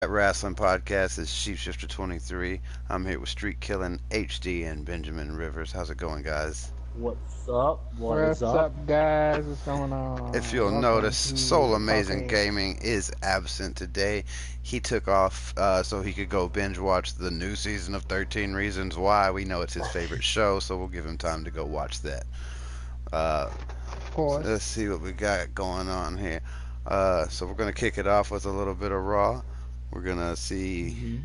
Dat Wrasslin podcast is Sheepshifter 23. I'm here with Streetkilln HD and Benjamin Rivers. How's it going, guys? What's up? What is What's up? up, guys? What's going If on? you'll Welcome notice, to the Soulamazin puppy. Gaming is absent today. He took off so he could go binge watch the new season of 13 Reasons Why. We know it's his favorite show, so we'll give him time to go watch that. Uh, Of let's course. see what we got going on here. So we're going to kick it off with a little bit of Raw. We're going to see hmm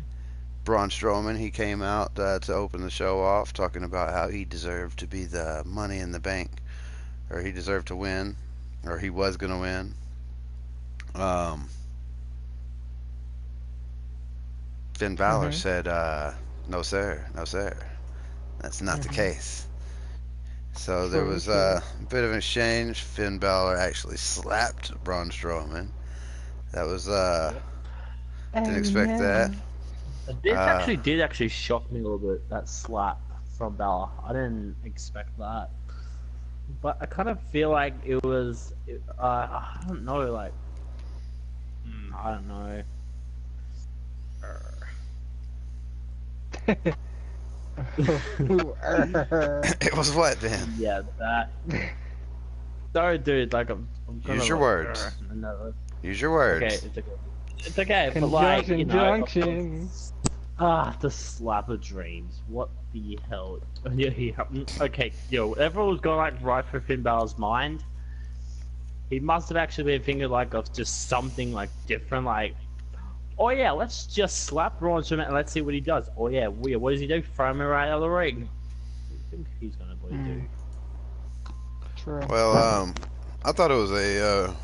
Braun Strowman. He came out to open the show off talking about how he deserved to be the Money in the Bank, or he deserved to win, or he was going to win. Um, Finn Balor Mhm. said, no, sir, no, sir. That's not the Mhm. case. So there True. was True. a bit of an exchange. Finn Balor actually slapped Braun Strowman. That was, Yep. didn't expect that. Amen. This Uh, actually did shock me a little bit. That slap from Bella. I didn't expect that, but I kind of feel like it was. I don't know. Like I don't know. it was what, Ben? Yeah, that. Sorry, dude. Like I'm kind Use of your like. words. No, Use your okay, words. it's okay. It's okay, but like Conjunction junction. the slap of dreams. What the hell? Yeah, okay, yo, whatever was going like right through Finn Balor's mind, he must have actually been thinking like of just something like different, like, oh yeah, let's just slap Braun Strowman and let's see what he does. Oh yeah, what does he do? Throw him right out of the ring. What do you think he's gonna do? Mm, true. Well, I thought it was a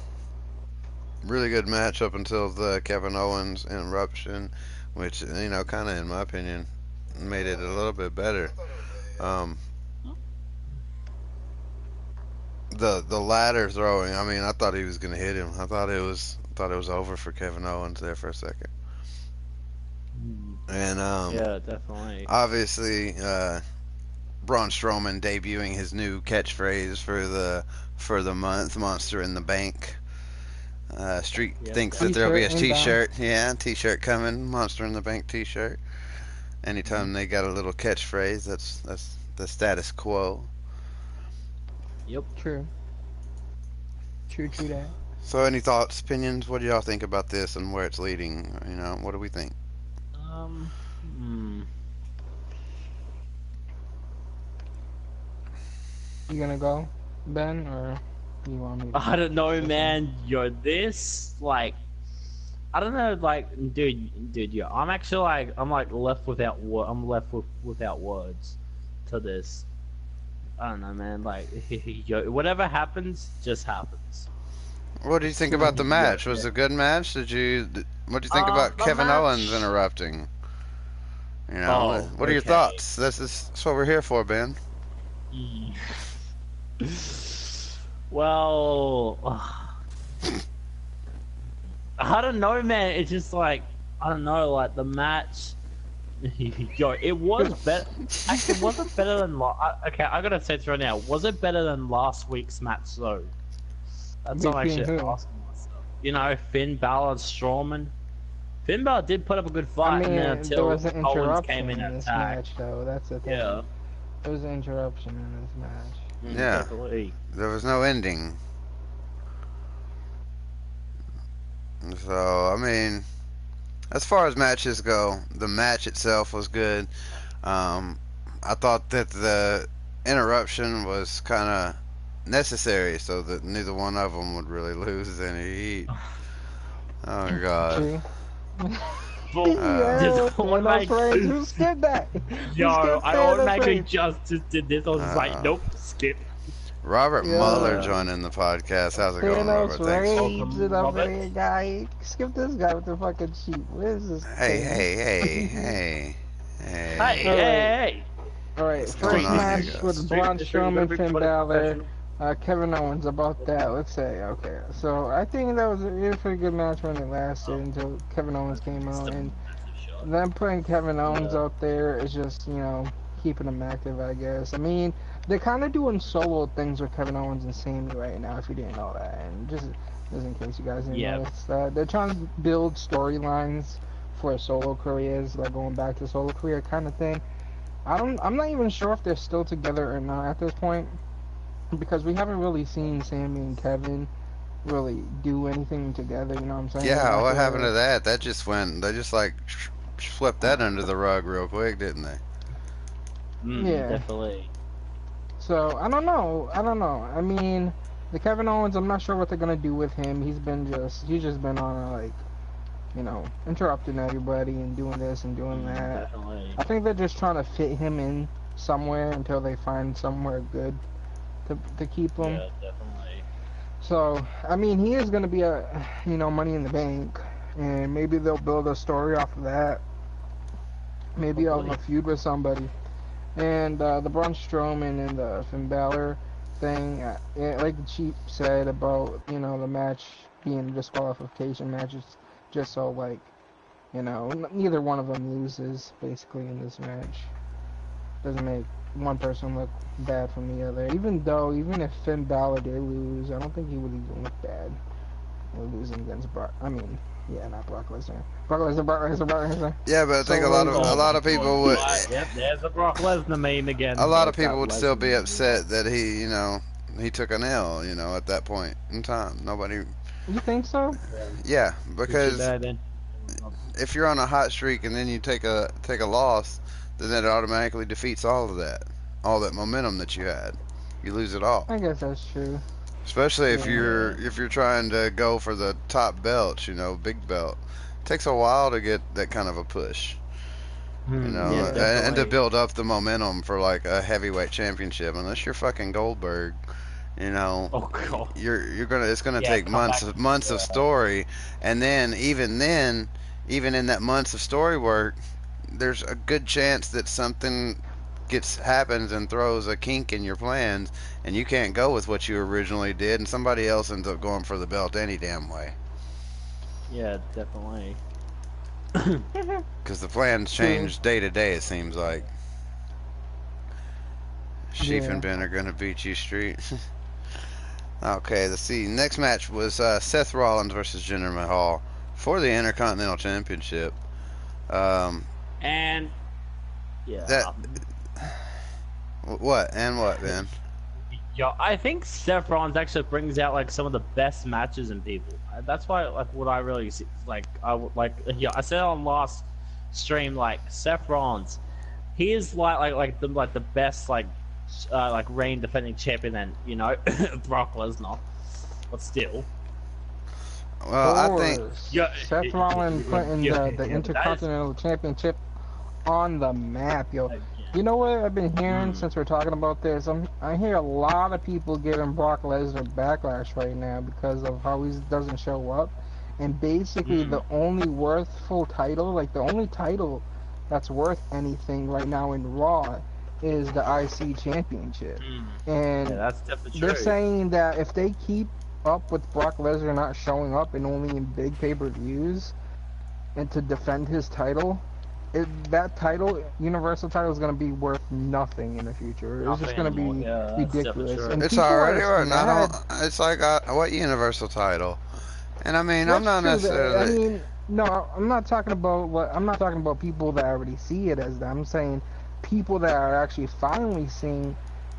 really good match up until the Kevin Owens interruption, which kind of in my opinion made it a little bit better. Um, the ladder throwing. I mean, I thought he was gonna hit him. I thought it was over for Kevin Owens there for a second. Hmm. And Yeah, definitely. obviously, Braun Strowman debuting his new catchphrase for the month, "Monster in the Bank." Street Yep, thinks that there'll be T-shirt a inbound. T-shirt. Yeah, T-shirt coming. Monster in the Bank T-shirt. definitely. Anytime they got a little catchphrase, that's the status quo. Yep. True. True. True that. So, any thoughts, opinions? What do y'all think about this and where it's leading? What do we think? Um. Hmm. You gonna go, Ben, or you want me to I go? don't know, Which one? man. You're this like I don't know, like dude. Yeah, I'm actually like I'm like left without I'm left without words to this. I don't know, man. Like yo, whatever happens, just happens. What do you think about the True. Yo, match? Was it a good match? What do you think about the Kevin Owens match. interrupting? Oh, What are your okay. thoughts? That's what we're here for, Ben. Mm. Well, I don't know, man. It's just like I don't know, like the match. Yo, it was better. Actually, was it better than okay, I gotta say this right now. Was it better than last week's match though? That's what I'm Between actually who? asking myself. Finn Balor and Strowman. Finn Balor did put up a good I fight, and then mean, there until was an Owens interruption came in in and this attacked. match, though. That's the Yeah, thing. There was an interruption in this match. Yeah, definitely. there was no ending. So, I mean, as far as matches go, the match itself was good. Um, I thought that the interruption was kind of necessary so that neither one of them would really lose any heat. Oh my god. True. Well, just Yo, Thanos automatic. rage. Who skipped that? Yo, Who skipped I Thanos automatically rage? just did this. I was just like, Uh, nope, skip. Robert Mueller Yo, joining the podcast. How's it going, Thanos Robert? Thanks. rage Welcome, and up Robert. here, guy. Skip this guy with the fucking sheep. What is this Hey, thing? hey, hey, hey, Hey, hey. hey, Alright, hey. alright. What's going First on here, match guys? with Braun Strowman, Finn Balor, Professional. Kevin Owens. About that, let's say. Okay, so I think that was a pretty good match when it lasted until Kevin Owens came It's out, a and massive shot. them putting Kevin Owens Yeah. out there is just, keeping him active, I guess. I mean, they're kind of doing solo things with Kevin Owens and Sammy right now, if you didn't know that. And just in case you guys didn't Yeah. notice that, they're trying to build storylines for solo careers, like going back to solo career kind of thing. I'm not even sure if they're still together or not at this point, because we haven't really seen Sammy and Kevin really do anything together. You know what I'm saying? Yeah, what happened to After, that? That just went. They just like swept that under the rug real quick, didn't they? yeah. Definitely. So I don't know. I don't know. I mean, the Kevin Owens, I'm not sure what they're gonna do with him. He's just been on a, like, you know, interrupting everybody and doing this and doing that. Definitely. I think they're just trying to fit him in somewhere until they find somewhere good to keep him. Yeah, definitely. So I mean, he is gonna be a, you know, Money in the Bank, and maybe they'll build a story off of that. Maybe I'll have a feud with somebody. And the Braun Strowman and the Finn Balor thing, like the Chief said about, you know, the match being a disqualification match, it's just so, like, you know, neither one of them loses, basically, in this match. Doesn't make one person look bad from the other. Even if Finn Balor did lose, I don't think he would even look bad losing against Brock. I mean, yeah, not Brock Lesnar. Brock Lesnar. Yeah, but I think a lot of people would. Yep, there's a Brock Lesnar meme again. A lot of people would still be upset that he, you know, he took an L, you know, at that point in time. Nobody. You think so? Yeah, because if you're on a hot streak and then you take a loss, then that automatically defeats all of that, all that momentum that you had. You lose it all. I guess that's true. Especially if you're trying to go for the top belt, you know, big belt. It takes a while to get that kind of a push. You know, Yeah, and to build up the momentum for like a heavyweight championship, unless you're fucking Goldberg, you know, oh god, it's gonna take months of story, and then even in that months of story work, there's a good chance that something happens and throws a kink in your plans, and you can't go with what you originally did, and somebody else ends up going for the belt any damn way. Yeah, definitely. Because the plans change day to day, it seems like. Sheep and Ben are going to beat you, Street. Okay, let's see. Next match was Seth Rollins versus Jinder Mahal for the Intercontinental Championship. And yeah, what, Ben? Yeah, I think Seth Rollins actually brings out like some of the best matches in people. That's why, like, what I really see, like, I said on last stream, like, Seth Rollins, he is like the best like reign defending champion than, you know, Brock Lesnar, but still. Well, I think Seth Rollins putting the Intercontinental Championship on the map, yo. You know what I've been hearing since we're talking about this? I hear a lot of people giving Brock Lesnar backlash right now because of how he doesn't show up. And basically the only worthful title, like the only title that's worth anything right now in Raw is the IC Championship. And that's definitely true. They're saying that if they keep up with Brock Lesnar not showing up and only in big pay-per-views and to defend his title, that title, Universal title, is going to be worth nothing in the future. It's just going to be ridiculous. And it's already worth. It's like what Universal title? And I mean, I'm not necessarily. I mean, no, I'm not talking about people that already see it as that. I'm saying people that are actually finally seeing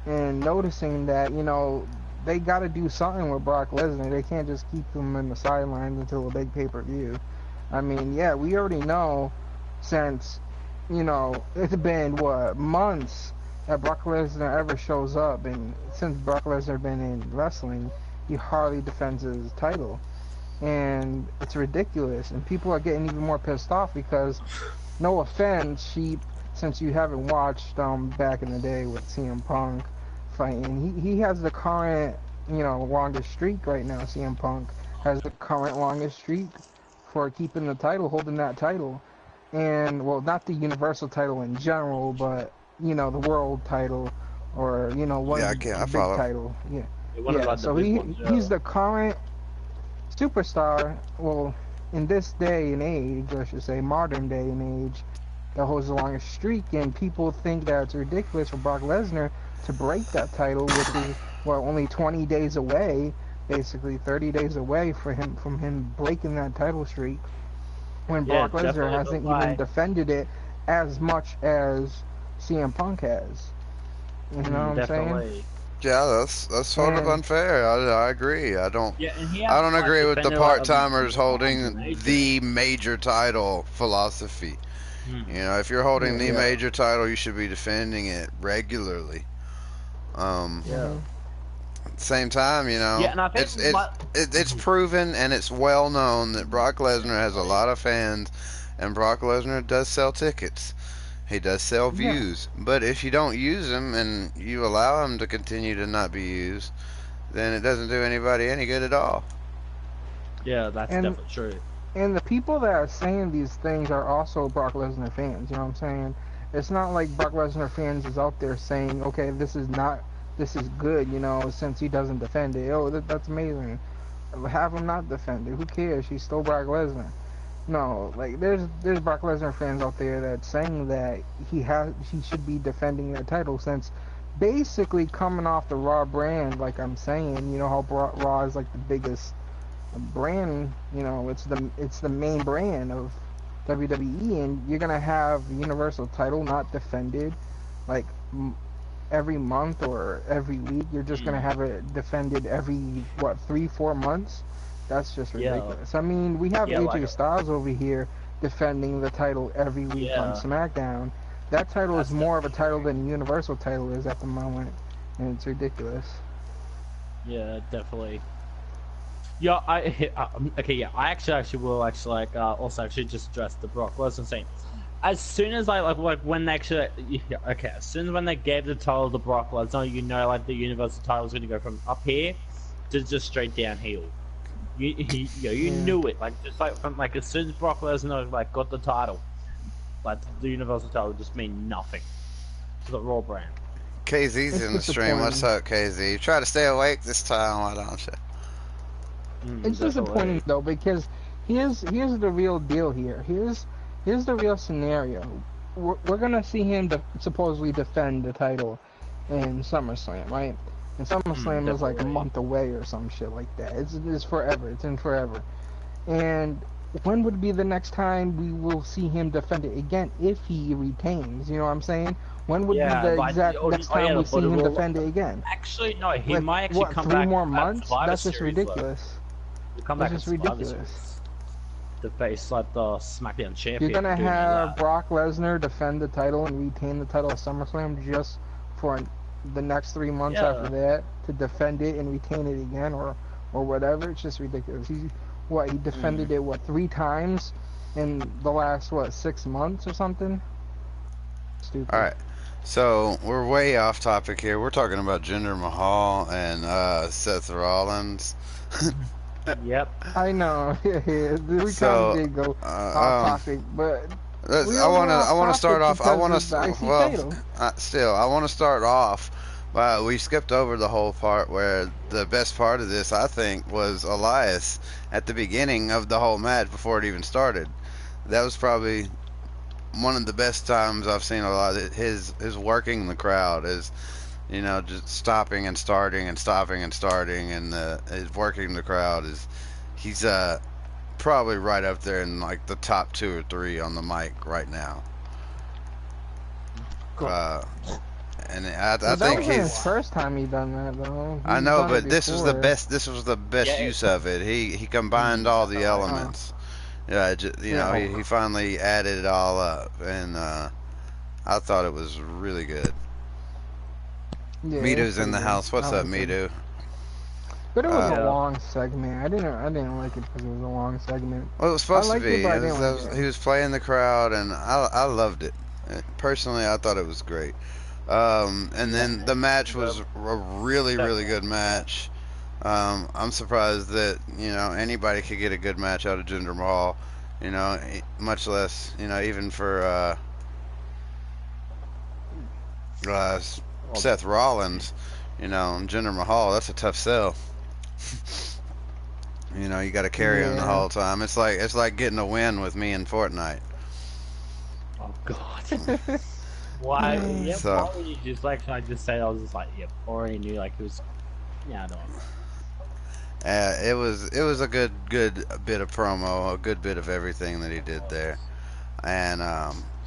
and noticing that, you know, they got to do something with Brock Lesnar. They can't just keep him in the sidelines until a big pay-per-view. I mean, yeah, we already know. Since, you know, it's been, months that Brock Lesnar ever shows up, and since Brock Lesnar been in wrestling, he hardly defends his title. And it's ridiculous, and people are getting even more pissed off because, no offense, Sheep, since you haven't watched back in the day with CM Punk fighting, he has the current, you know, longest streak right now. CM Punk has the current longest streak for keeping the title, holding that title. And, well, not the Universal title in general, but, you know, the world title, or, you know, the big title. Yeah. So he's the current superstar, well, in this day and age, I should say, modern day and age, that holds the longest streak, and people think that it's ridiculous for Brock Lesnar to break that title, which is, well, only 20 days away, basically 30 days away from him breaking that title streak. when Yeah, Brock Lesnar definitely, but hasn't even like, defended it as much as CM Punk has. You know what I'm saying? definitely. Yeah, that's sort of And unfair. I agree. Yeah, and he I hasn't don't like agree with the defended like part timers times holding major. the major title philosophy. You Hmm. know, if you're holding yeah, the Yeah, major title, you should be defending it regularly. Um, yeah, hmm at the same time, you yeah, know, and I think it's proven and it's well known that Brock Lesnar has a lot of fans, and Brock Lesnar does sell tickets. He does sell yeah. views, but if you don't use him and you allow him to continue to not be used, then it doesn't do anybody any good at all. yeah, that's And definitely true. and the people that are saying these things are also Brock Lesnar fans. You know what I'm saying? It's not like Brock Lesnar fans is out there saying, okay, this is good. You know, since he doesn't defend it. Oh, that's amazing. Have him not defend it. Who cares? He's still Brock Lesnar. No, like there's Brock Lesnar fans out there that's saying that he should be defending that title since basically coming off the Raw brand. Like I'm saying, you know how Raw is like the biggest brand. You know, it's the main brand of WWE, and you're gonna have the Universal title not defended, like every month or every week. You're just gonna Mm. have it defended every what 3-4 months. That's just Yeah, ridiculous. I mean, we have yeah, like AJ Styles over here defending the title every week on yeah, SmackDown. That title is that's more of a definitely title true. than Universal title is at the moment, and it's ridiculous. Yeah, definitely. Yeah, okay. Yeah, I actually will actually like also actually just address the Brock Lesnar thing. As soon as like when they actually yeah, okay, as soon as when they gave the title to Brock Lesnar, you know like the Universal title is going to go from up here to just straight downhill. You Yeah. knew it like just like from like as soon as Brock Lesnar like got the title, like the Universal title would just mean nothing to the Raw brand. KZ's It's in the stream. What's disappointing. up, KZ? Try to stay awake this time, why don't you? It's disappointing Definitely. though because here's the real deal here. Here's the real scenario. We're gonna see him supposedly defend the title in SummerSlam, right? And SummerSlam is like a Definitely. month away or some shit like that. It's forever. It's in forever. And when would be the next time we will see him defend it again if he retains? You know what I'm saying? When would be Yeah, the but exact next time yeah, we see but it him will defend it again? actually no. He Like might actually what? come Three back more at months? Survivor That's just Series though. ridiculous. He'll come That's back at just Survivor ridiculous. Series to face like the SmackDown You're champion. gonna Do you know have that? Brock Lesnar defend the title and retain the title at SummerSlam just for the next 3 months after Yeah. that to defend it and retain it again or whatever. It's just ridiculous. He defended Mm. it what 3 times in the last what 6 months or something. All Stupid. right. So we're way off topic here. We're talking about Jinder Mahal and Seth Rollins. Yep. I know. We kind of So, did go off uh, um, topic, but let's, we only went I off want to start topic off. I because want of the to IC well, title. still, I want to start off. We skipped over the whole part where the best part of this, I think, was Elias at the beginning of the whole match before it even started. That was probably one of the best times I've seen a lot. His working the crowd is, you know, just stopping and starting and stopping and starting, and his working the crowd is, he's probably right up there in like the top 2 or 3 on the mic right now. God. Uh, and I Well, that think wasn't his he's. first time he done that though. I He's know, done it but this was the before. best. This was the best Yeah. use of it. He combined all the Definitely. Uh, elements. Yeah, you know, yeah. he finally added it all up, and I thought it was really good. Yeah, it's Mitu's in pretty the good. house. I What's up, like it. Mitu? But it was a Uh, Yeah. long segment. I didn't like it because it was a long segment. well, it was I supposed to liked it, be. but I didn't like it. He was playing the crowd, and I loved it. Personally, I thought it was great. And Yeah. then the match The, was a really, really good match. I'm surprised that, you know, anybody could get a good match out of Jinder Mahal. You know, much less, you know, even for uh, well, Seth Rollins. You know, Jinder Mahal, that's a tough sell. You know, you got to carry him the Yeah. whole time. It's like getting a win with me in Fortnite. oh God. Why? Yep. So, Why would you just like? Should I just say I was just like, yep. Already knew like it was. Yeah, I don't. It was a good bit of promo, a good bit of everything that he did there, and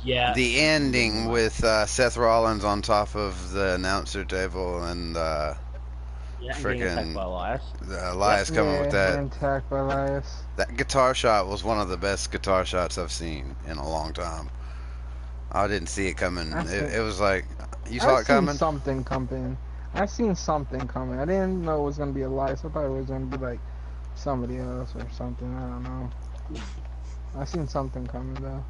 Yeah. the ending with Seth Rollins on top of the announcer table and Yeah, and getting attacked by freaking Elias. Elias coming with Yeah, that. getting attacked by Elias. That guitar shot was one of the best guitar shots I've seen in a long time. I didn't see it coming. It was like, you saw I it seen coming? something coming. I seen something coming. I didn't know it was gonna be Elias. I thought it was gonna be like somebody else or something. I don't know. I seen something coming though.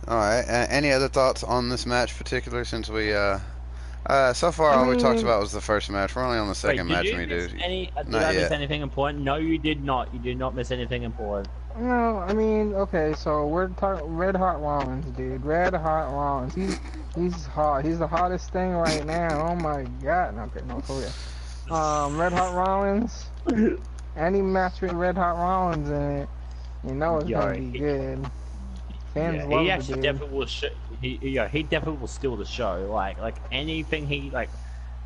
All right. Any other thoughts on this match, particular? Since we so far I all we talked mean, about was the first match. We're only on the second Wait, did match, you me miss dude. any? Did Not I miss yet. anything important? No, you did not. You did not miss anything important. no, I mean, okay, so we're talking Red Hot Rollins, dude. Red Hot Rollins. He's hot. He's the hottest thing right now. Oh my god. No, okay, no, for real. Red Hot Rollins. Any match with Red Hot Rollins in it, you know it's gonna be good. Fans love he the actually dude. definitely will. He definitely will steal the show. Like anything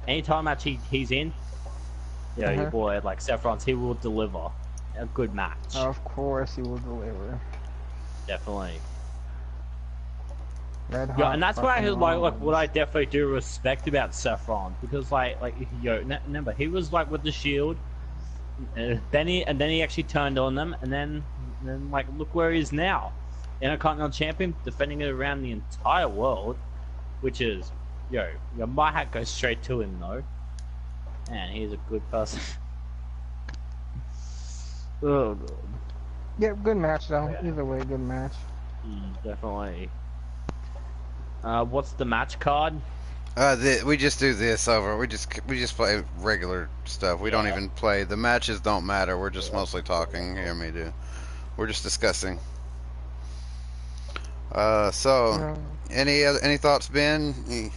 anytime match he's in, your boy like Seth Rollins, he will deliver a good match. Of course, he will deliver. Definitely. Red Hot. Yeah, and that's what I fucking like Rollins. what I definitely do respect about Seth Rollins, because remember he was like with the Shield, then he actually turned on them, and then like look where he is now, Intercontinental Champion, defending it around the entire world, which is my hat goes straight to him though, and he's a good person. Oh god. Yeah, good match though. Yeah. Either way, good match. Definitely. What's the match card? We just do this over. We just play regular stuff. We don't even play. The matches don't matter. We're just mostly talking. Hear me, dude. We're just discussing. So any thoughts, Ben?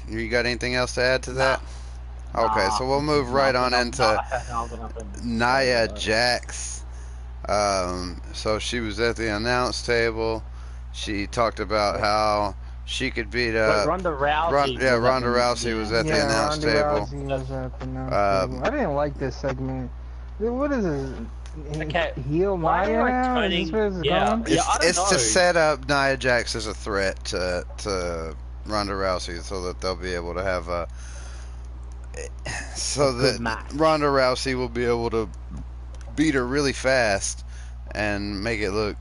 You got anything else to add to that? Okay, so we'll move right on into Nia Jax. So she was at the announce table. She talked about how she could beat Ronda Rousey. Ronda Rousey was at the announce Ronda table. Rousey was at the announce table. I didn't like this segment. What is this? Okay, Heel why Nia are now? turning- Is this where it's yeah. going? I don't It's know. to set up Nia Jax as a threat to Ronda Rousey, so that they'll be able to have a good match. Ronda Rousey will be able to beat her really fast and make it look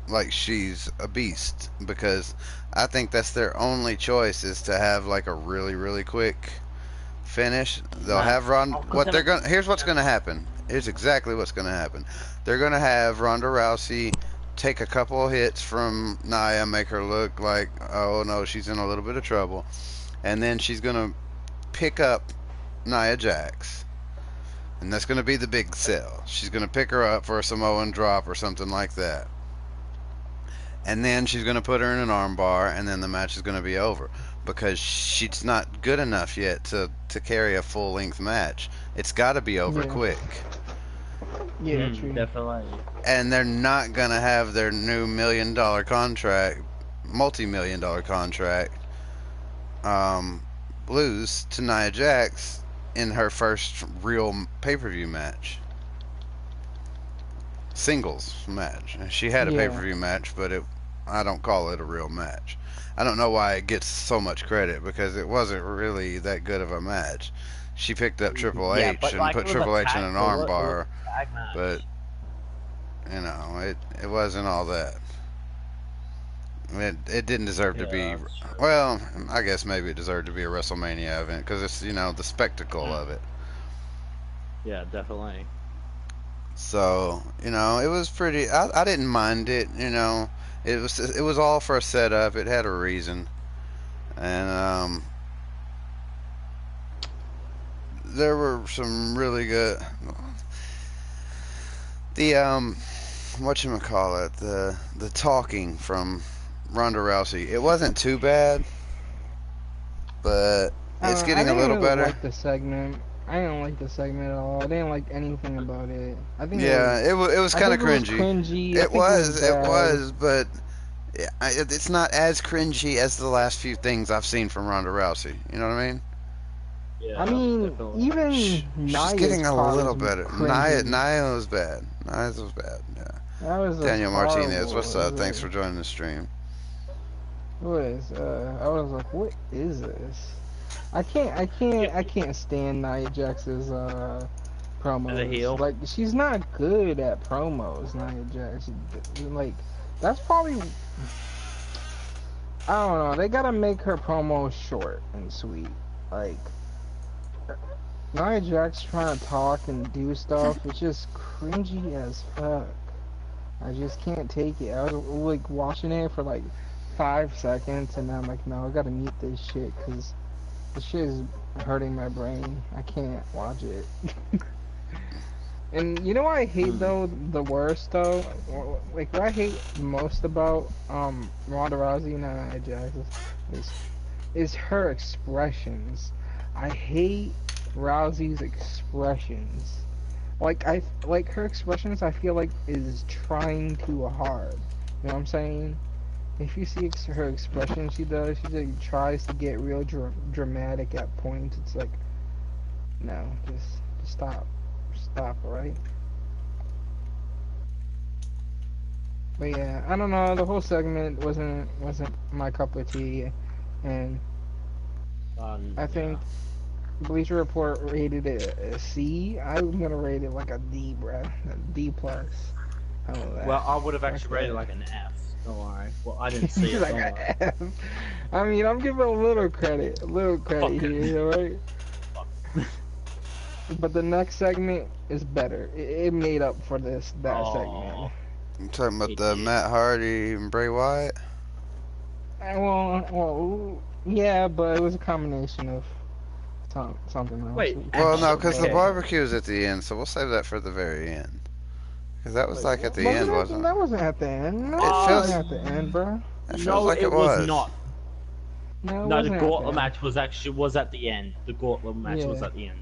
like she's a beast, because I think that's their only choice, is to have like a really, really quick finish. They'll have here's what's gonna happen. Here's exactly what's gonna happen. They're gonna have Ronda Rousey take a couple of hits from Nia, make her look like, oh no, she's in a little bit of trouble, and then she's gonna pick up Nia Jax, and that's gonna be the big sell. She's gonna pick her up for a Samoan drop or something like that. And then she's going to put her in an armbar, and then the match is going to be over, because she's not good enough yet to carry a full-length match. It's got to be over quick. Yeah, true. Definitely. And they're not going to have their new $1 million contract, multi-million-dollar contract, lose to Nia Jax in her first real pay-per-view match. Singles match. She had a pay-per-view match, but I don't call it a real match. I don't know why it gets so much credit, because it wasn't really that good of a match. She picked up Triple H and put Triple H in an armbar, but it wasn't all that. It didn't deserve to be. Well, I guess maybe it deserved to be a WrestleMania event, because it's the spectacle of it. Yeah, definitely. So it was pretty. I didn't mind it. It was all for a setup. It had a reason, and there were some really good. The whatchamacallit, the talking from Ronda Rousey. It wasn't too bad, but it's getting a little better. Like the segment. I didn't like the segment at all. I didn't like anything about it. I think it was kind of cringy. It was, but it's not as cringy as the last few things I've seen from Ronda Rousey. You know what I mean? Yeah, I mean, definitely. even She's Naya's getting a part little was better. cringy. Nia was bad. Nia's was bad. Yeah. That was just Daniel Martinez, horrible. what's up? Thanks for joining the stream. I was like, what is this? I can't stand Nia Jax's As a promos. heel. Like, she's not good at promos, Nia Jax. Like, that's probably, I don't know. They gotta make her promos short and sweet. Like, Nia Jax trying to talk and do stuff, it's just cringy as fuck. I just can't take it. I was like watching it for like 5 seconds, and I'm like, no, I gotta mute this shit because this shit is hurting my brain. I can't watch it. And you know what I hate though, the worst though, like what I hate most about Ronda Rousey and Nia Jax is is her expressions. I hate Rousey's expressions. Like her expressions, I feel like is trying too hard. You know what I'm saying? If you see her expression, she like, tries to get real dramatic at points. It's like, no, just stop, alright? But yeah, I don't know. The whole segment wasn't my cup of tea, and I think Bleacher Report rated it a C. I'm gonna rate it like a D, bruh. A D plus. How about that? Well, I would have actually rated it like an F. Don't worry. Well, I didn't see it. Like Don't worry. a F. I mean, I'm giving a little credit here, alright? But the next segment is better. It made up for that segment. I'm talking about the Matt Hardy and Bray Wyatt. Well, yeah, but it was a combination of something else. Wait, Well, no, because the Okay. barbecue is at the end, so we'll save that for the very end. Because that was like at the end, wasn't That it? wasn't at the end. No, It it feels- wasn't at the end, bro. It feels No, like it was not. No, it No, the wasn't at gauntlet end. match was at the end. The gauntlet match was Yeah. at the end.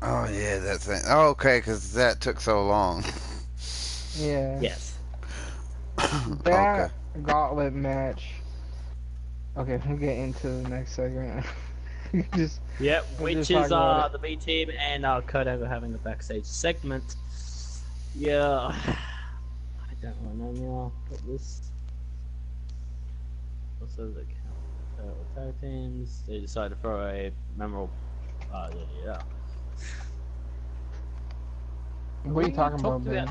Oh yeah, that thing. Oh, okay, because that took so long. Yeah. Yes. That gauntlet match. Okay, we'll get into the next segment. Just Yep, We'll which just is talk about the B team and Kurt Angle having a backstage segment. Yeah, I don't know now. What this? Also the tag teams. They decided to throw a memorable. Yeah. what are you talking about, man?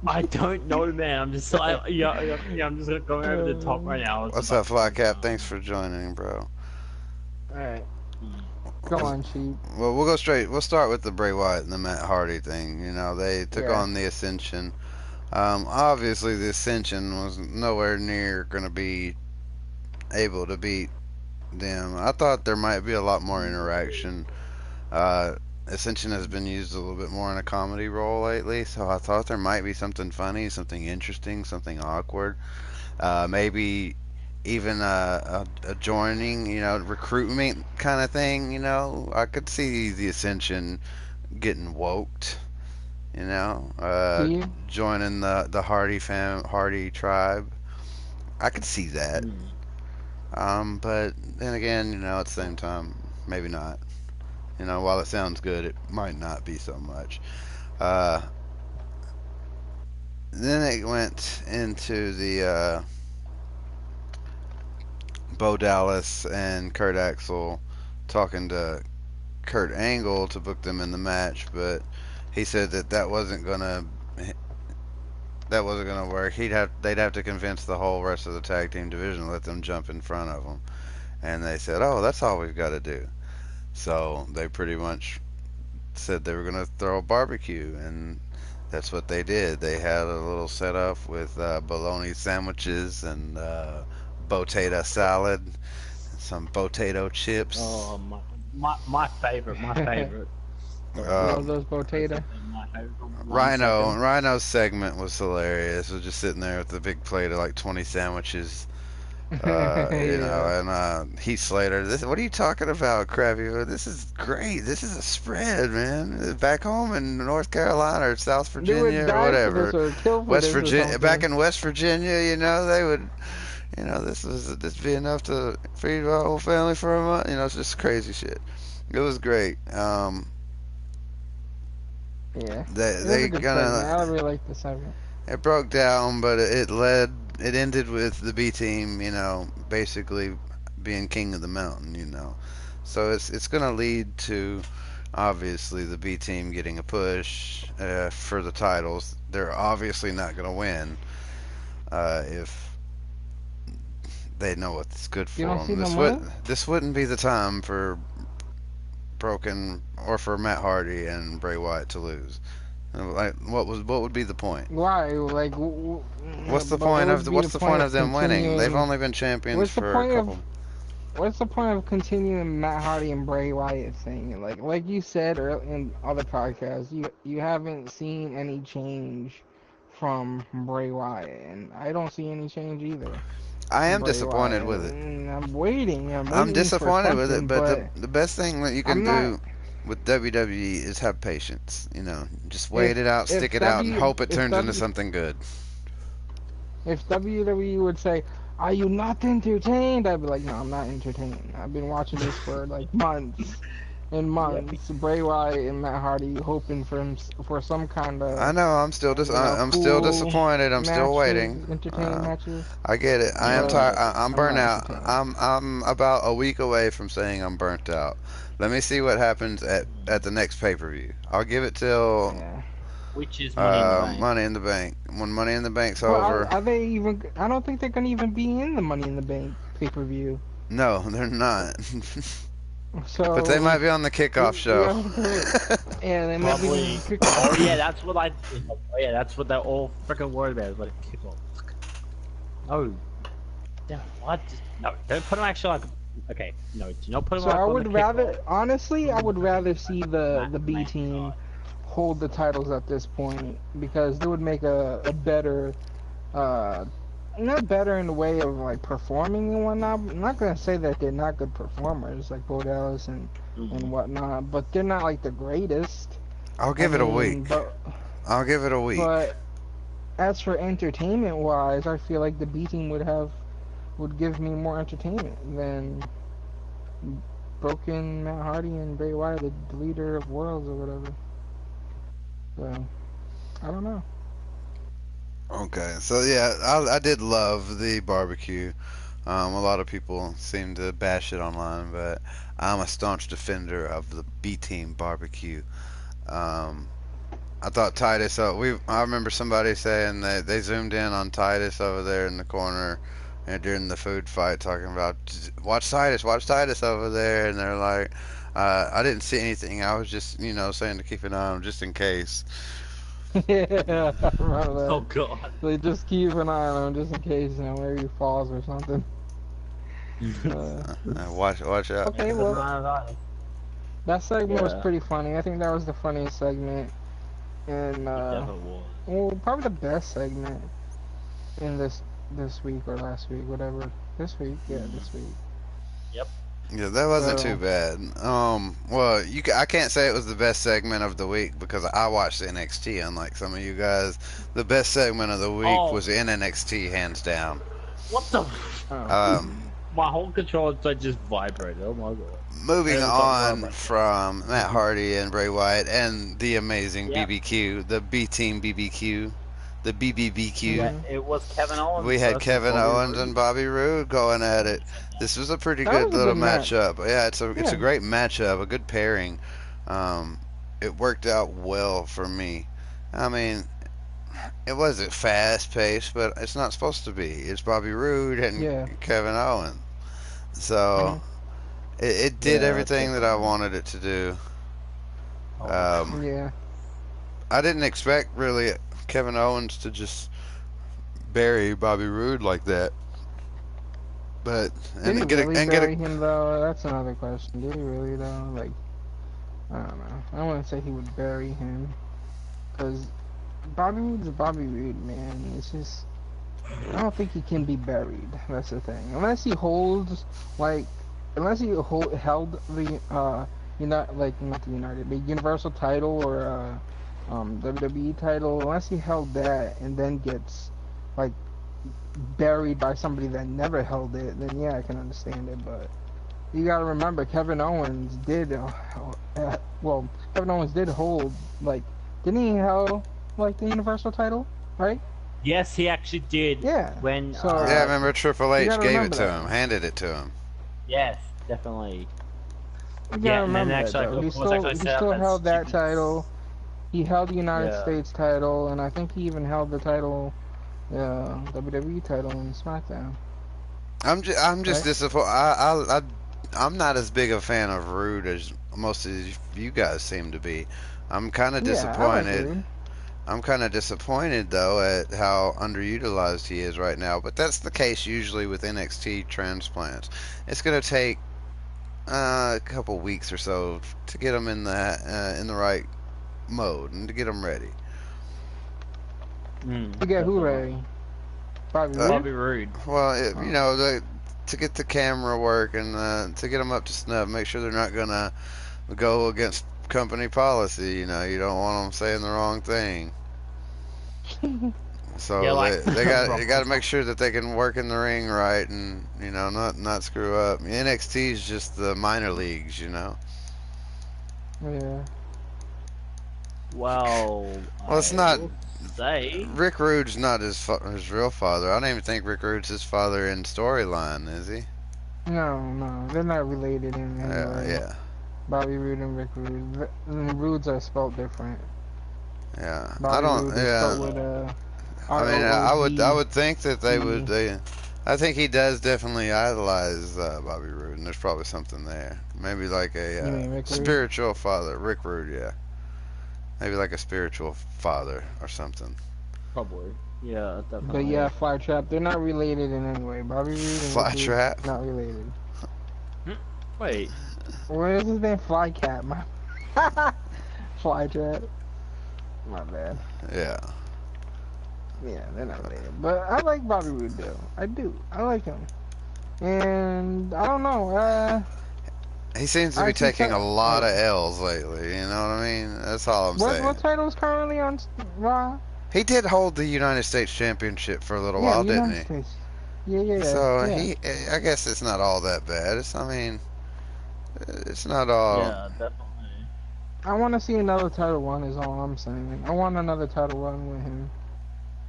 I don't know, man. I'm just I'm just going over the top right now. What's up, Flycap? Thanks for joining, bro. Alright. Go on, Sheep. Well, we'll go straight. We'll start with the Bray Wyatt and the Matt Hardy thing. You know, they took Yeah. on the Ascension. Obviously, the Ascension was nowhere near going to be able to beat them. I thought there might be a lot more interaction. Ascension has been used a little bit more in a comedy role lately, so I thought there might be something funny, something interesting, something awkward. Maybe even a joining, recruitment kind of thing. I could see the Ascension getting woked. See you? Joining the Hardy tribe. I could see that. But then again, at the same time, maybe not. While it sounds good, it might not be so much. Then it went into the Bo Dallas and Kurt Axel talking to Kurt Angle to book them in the match, but he said that wasn't gonna work. They'd have to convince the whole rest of the tag team division to let them jump in front of them, and they said, "Oh, that's all we've got to do." So they pretty much said they were gonna throw a barbecue, and that's what they did. They had a little setup with bologna sandwiches and potato salad, some potato chips. Oh my favorite, my favorite. Love those potato. My favorite. Rhino's segment was hilarious. He was just sitting there with a big plate of like 20 sandwiches. And Heath Slater, what are you talking about, Krabby? This is great. This is a spread, man. Back home in North Carolina or South Virginia or whatever. West Virginia, back in West Virginia, they would, this be enough to feed our whole family for a month. It's just crazy shit. It was great. Yeah, it was They a good segment. I gonna really liked the segment. it broke down, but it ended with the B team, basically being king of the mountain, So it's gonna lead to obviously the B team getting a push for the titles. They're obviously not gonna win if they know what's good You for don't see them. them winning? This wouldn't be the time for Broken or for Matt Hardy and Bray Wyatt to lose. Like what would be the point? Why? Like, but what would be the What's the point point of of them winning? They've continuing? only been champions What's the for a point of couple. What's the point of continuing Matt Hardy and Bray Wyatt thing? Like you said in other podcasts, you haven't seen any change from Bray Wyatt, and I don't see any change either I from am Bray disappointed Wyatt. with it. And I'm I'm waiting for disappointed with it, something, but but the best thing that you can I'm not. do with WWE is have patience. Just wait it out, stick If it out, and W hope it if turns into W something good. if WWE would say, "Are you not entertained?" I'd be like, "No, I'm not entertained. I've been watching this for like months and Yep. months." Bray Wyatt and Matt Hardy hoping for some kind I of know. I'm still cool disappointed. I'm still matches, waiting. entertaining matches. I get it. I am Yeah. tired. But I'm I'm burnt not out. entertained. I'm about a week away from saying I'm burnt out. Let me see what happens at the next pay per view. I'll give it till Yeah. Which is Money in the Bank. Money in the Bank. When Money in the Bank's But over, are they even? I don't think they're gonna even be in the Money in the Bank pay-per-view. no, they're not. But they So might be on the kickoff we show. have to. Yeah, they might be Probably. kick off. Oh yeah, that's what I. Oh yeah, that's what they're all freaking worried about. Is like kick off. No. Yeah, what? No, don't put them actually like. Okay, no, do not put them So like I on would the rather, kickoff. honestly, I would rather see the B Main team card. hold the titles at this point because they would make a better, uh, not better in the way of like performing and whatnot. I'm not gonna say that they're not good performers like Bo Dallas and whatnot, but they're not like the greatest. I'll I give it a mean, week. I'll give it a week. but as for entertainment wise, I feel like the B team would give me more entertainment than Broken, Matt Hardy, and Bray Wyatt, the leader of worlds or whatever. So I don't know. Okay, so yeah, I did love the barbecue. A lot of people seem to bash it online, but I'm a staunch defender of the B Team barbecue. Um, I thought Titus. I remember somebody saying that they zoomed in on Titus over there in the corner, during the food fight, talking about watch Titus over there, and they're like, I didn't see anything. I was just saying to keep an eye on him just in case. Yeah, I remember Oh that. god. So just keep an eye on him just in case, maybe he falls or something. Uh, Watch out. okay, well, that segment was Yeah. pretty funny. I think that was the funniest segment, and It definitely was. well, probably the best segment in this week or last week, whatever. This week, yeah, this week. Yep. Yeah, that wasn't too So bad. Well, I can't say it was the best segment of the week because I watched NXT. Unlike some of you guys, the best segment of the week Oh, was in NXT, hands down. what the? oh. My whole controller just vibrated. Oh my god. Moving Every time on vibrate. from Matt Hardy and Bray Wyatt and the amazing Yep. BBQ, the B Team BBQ, the BBBQ. Yeah, it was Kevin Owens. We had versus Kevin Bobby Owens Roode. and Bobby Roode going at it. This was a pretty That good was a little good match. matchup. Yeah, it's a Yeah. great matchup, a good pairing. It worked out well for me. I mean, it wasn't fast paced, but it's not supposed to be. It's Bobby Roode and Yeah. Kevin Owens, so it did Yeah, everything that I definitely. wanted it to do. Oh, Yeah. I didn't expect really Kevin Owens to just bury Bobby Roode like that. But Did he and get a, really and get bury a, him though? That's another question. Did he really though? Like, I don't know. I wouldn't say he would bury him, cause Bobby Roode's Bobby Roode, man. It's just I don't think he can be buried. That's the thing. Unless he holds like, held the not the United, the Universal title or WWE title. Unless he held that and then gets like buried by somebody that never held it, then yeah, I can understand it. But you gotta remember Kevin Owens did. Well, Kevin Owens did hold like, didn't he hold like the Universal title, right? Yes, he actually did. Yeah. When So Yeah, I remember Triple you H gotta gave it remember to that. him, handed it to him. yes, definitely. You Yeah, gotta and then remember that actually, though. like, He of course, actually he set up still that held that stupid. title. He held the United Yeah. States title, and I think he even held the title, WWE title in SmackDown. I'm just Right? disappointed. I'm not as big a fan of Rude as most of you guys seem to be. I'm kind of Yeah, I like disappointed. Rude. I'm kind of disappointed though at how underutilized he is right now. But that's the case usually with NXT transplants. It's gonna take a couple weeks or so to get them in the right mode and to get them ready. You get who Definitely. ready? Bobby Uh, Roode? Bobby Roode. well, you Oh. know, to get the camera work and to get them up to snuff, make sure they're not gonna go against company policy. You know, you don't want them saying the wrong thing. Yeah, So like they got to make sure that they can work in the ring right and you know not screw up. NXT is just the minor leagues, you know. Yeah. Well, Well, it's I not. will say. Rick Rude's not his real father. I don't even think Rick Rude's his father in storyline, is he? No, they're not related in any Yeah, way. yeah, Bobby Roode and Rick Rude. The Roodes are spelled different. yeah. I Bobby don't. Roode is spelled Yeah. with a I mean, I would think that they would. ROODE. I think he does definitely idolize Bobby Roode, and there's probably something there. Maybe like a You mean Rick Rude? spiritual father, Rick Rude. Yeah, maybe like a spiritual father or something. Probably. Yeah, But definitely. yeah, Flytrap, they're not related in any way. Bobby Roode and Rick Fly Rude, trap. not related. Wait. What is his name? Flycat, my Flytrap. My bad. Yeah. Yeah, they're not related. But I like Bobby Roode though. I do. I like him. And I don't know, He seems to I be see taking a lot like, of L's lately. You know what I mean? That's all I'm saying. what title's currently on Raw? He did hold the United States Championship for a little Yeah, while, the didn't United he? States. Yeah, So yeah. I guess it's not all that bad. I mean, it's not all. Yeah, definitely. I want to see another title run is all I'm saying. I want another title run with him.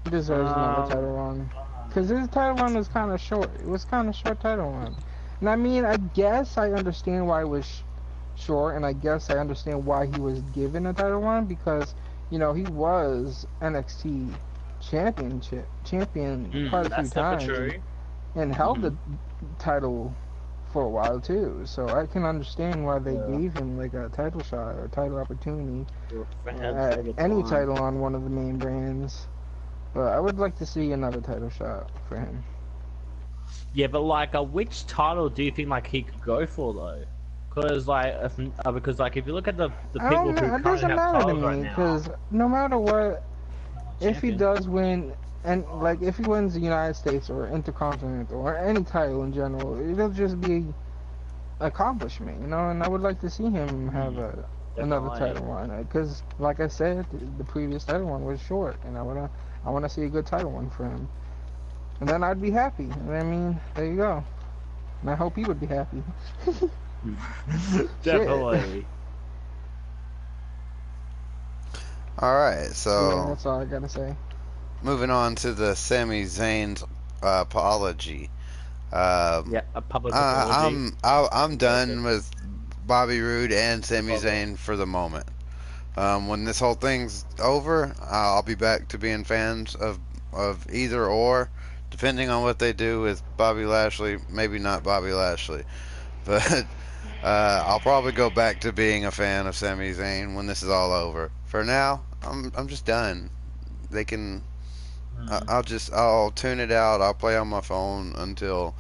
He deserves another title run. Because his title run was kind of short. It was kind of short title run. And I mean, I guess I understand why it was short, and I guess I understand why he was given a title run, because, you know, he was NXT champion quite a few That's definitely times. true. And held the title for a while too, so I can understand why they gave him like a title shot or title opportunity at any title on one of the main brands. But I would like to see another title shot for him. Yeah, but like, which title do you think like he could go for though? Because like if you look at the I people don't who know. It currently doesn't have matter to titles right me now, because no matter what, if he champion. does win, and like if he wins the United States or Intercontinental or any title in general, it'll just be accomplishment, you know. And I would like to see him have another Definitely. title run because, like I said, the previous title one was short, and I wanna see a good title one for him, and then I'd be happy. I mean, there you go. And I hope he would be happy. Definitely. All right, Yeah, so that's all I gotta say. moving on to the Sami Zayn's apology. Yeah, a public apology. I'm done with Bobby Roode and Sami Zayn for the moment. When this whole thing's over, I'll be back to being fans of either or, depending on what they do with Bobby Lashley. Maybe not Bobby Lashley, but I'll probably go back to being a fan of Sami Zayn when this is all over. For now, I'm just done. They can. I'll tune it out. I'll play on my phone until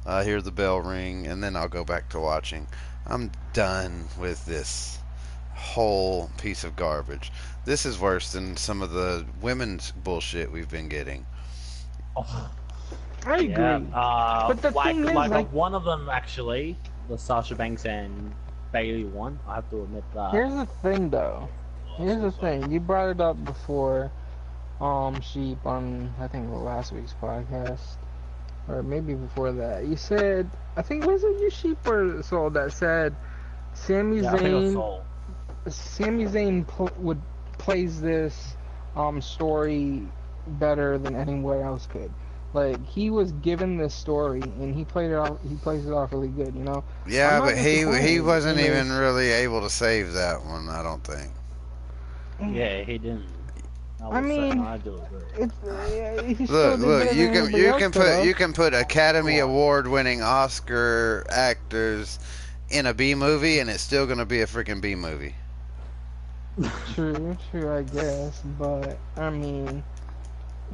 I hear the bell ring, and then I'll go back to watching. I'm done with this whole piece of garbage. This is worse than some of the women's bullshit we've been getting. I agree. Yeah, But the thing is, like, one of them actually, the Sasha Banks and Bailey one. I have to admit that. here's the thing, though. Here's the thing. You brought it up before, Sheep, on I think last week's podcast. or maybe before that. You said, I think, was it you Sheep or Soul that said Sami Yeah, I think it was Zayn, Soul. Sami Zayn plays this story better than anyone else could. Like, he was given this story and he played it off. He plays it off really good. You know, I'm Yeah, not but he disappointed wasn't in even his. really able to save that one. I don't think. Yeah, he didn't. I I will say, mean, I do agree. he still Look, did look, better than anybody else could have. you can put Academy Go on. Award winning Oscar actors in a B movie, and it's still gonna be a freaking B movie. True, I guess, but I mean,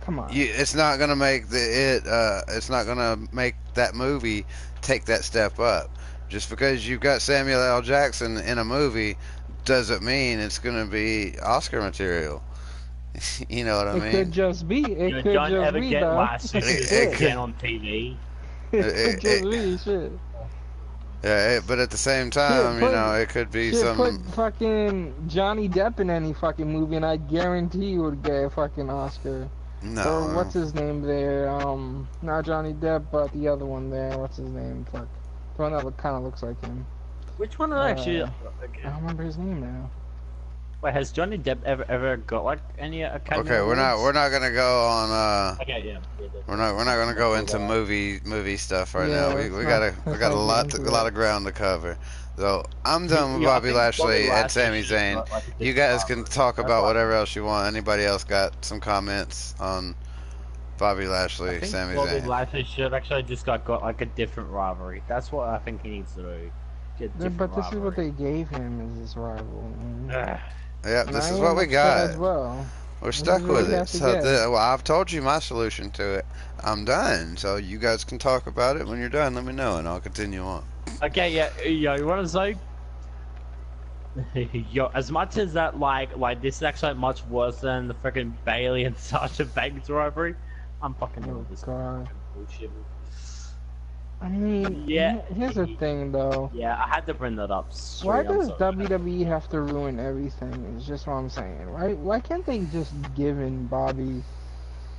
come on. It's not gonna make it's not gonna make that movie take that step up. Just because you've got Samuel L. Jackson in a movie doesn't mean it's gonna be Oscar material. You know what I It could mean? just be. It You could don't just ever be get though. last sisters It again could. on TV. It could It, just it, be shit. yeah, but at the same Shit, time, you know, it could be put some. fucking Johnny Depp in any fucking movie, and I guarantee you would get a fucking Oscar. Or No. what's his name there? Not Johnny Depp, but the other one there. What's his name? Fuck, the one that kind of looks like him. Which one actually? I don't remember his name now. Wait, has Johnny Depp ever got like any Academy Okay, Awards? we're not gonna go on. Okay, yeah. We're not gonna go into movie stuff right Yeah, now. let's We not- got let's a not get into lot that. of ground to cover. So I'm done with Yeah, I Bobby think Lashley and Lashley Sami should have Zayn. got, like, a You different guys can rivalry. talk That's about why- whatever else you want. Anybody else got some comments on Bobby I Lashley, think Sami Bobby Zayn? Lashley should have actually just got like a different rivalry. That's what I think he needs to do. Get a Yeah, different but this is what rivalry. they gave him as his rival. Ugh. Yep, And this I is am what we upset got. as well. We're This stuck is what with we it. have to So get. well, I've told you my solution to it. I'm done. So you guys can talk about it when you're done. Let me know, and I'll continue on. Okay, yeah, you want to say? Yo, as much as that, like this is actually much worse than the freaking Bailey and Sasha Banks rivalry. I'm fucking Oh with this god. bullshit. I mean, Yeah. here's the thing though. Yeah, I had to bring that up. Why Straight, I'm does sorry. WWE have to ruin everything? Is just what I'm saying. Why can't they just give in Bobby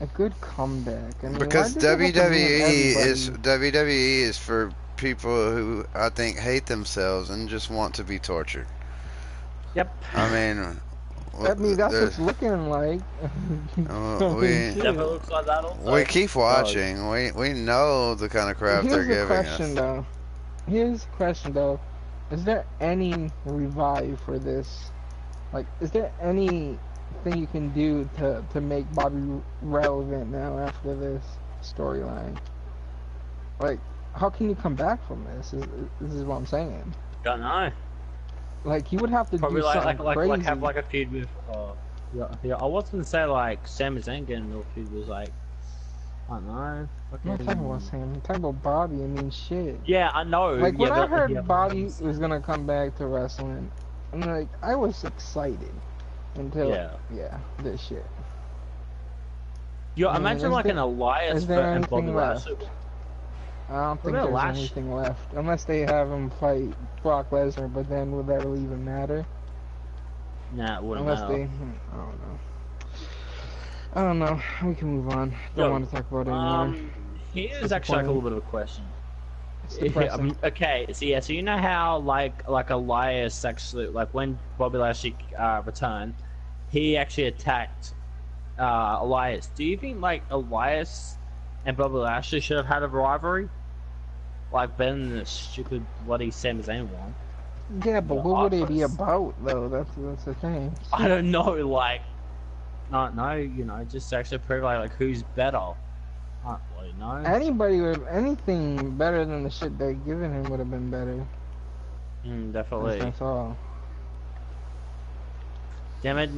a good comeback? I mean, Because why does it have to ruin WWE is for people who I think hate themselves and just want to be tortured. Yep. I mean, I mean, that's what there's- it's looking like. we Shit. Never looks like that. Also. we keep watching. We know the kind of crap they're Here's the giving question us. though. Here's the question though. Is there any revive for this? Like, is there anything you can do to make Bobby relevant now after this storyline? Like, how can you come back from this? This is what I'm saying. Don't know. Like, he would have to Probably do like something like, crazy. like have like a feud with. Yeah. I was gonna say like Sami Zayn getting a little feud was like. I don't know. I'm not Fucking... talking about him. I'm talking about Bobby. I mean, shit. Yeah, I know. Like, when yeah, I heard yeah, Bobby was gonna come back to wrestling, I'm like, I was excited until Yeah. this shit. Yo, I mean, imagine is like there- an Elias is there and Bobby anything left? Lashley. I don't think about there's Lash? anything left unless they have him fight Brock Lesnar. But then would that really even matter? Nah, it wouldn't Unless matter. they, I don't know. We can move on. Don't Yo, want to talk about it anymore. Here's actually like a little bit of a question. It's depressing. Okay, so yeah, so you know how like Elias actually like when Bobby Lashley returned, he actually attacked Elias. Do you think like Elias and Bobby Lashley should have had a rivalry? Like better than the stupid bloody Sami Zayn one? Yeah, but the what would it be offers. about though? That's the thing. I don't know, like no, you know, just actually prove like who's better. I don't really know. Anybody with anything better than the shit they're giving him would have been better. Definitely. That's all. Damn it!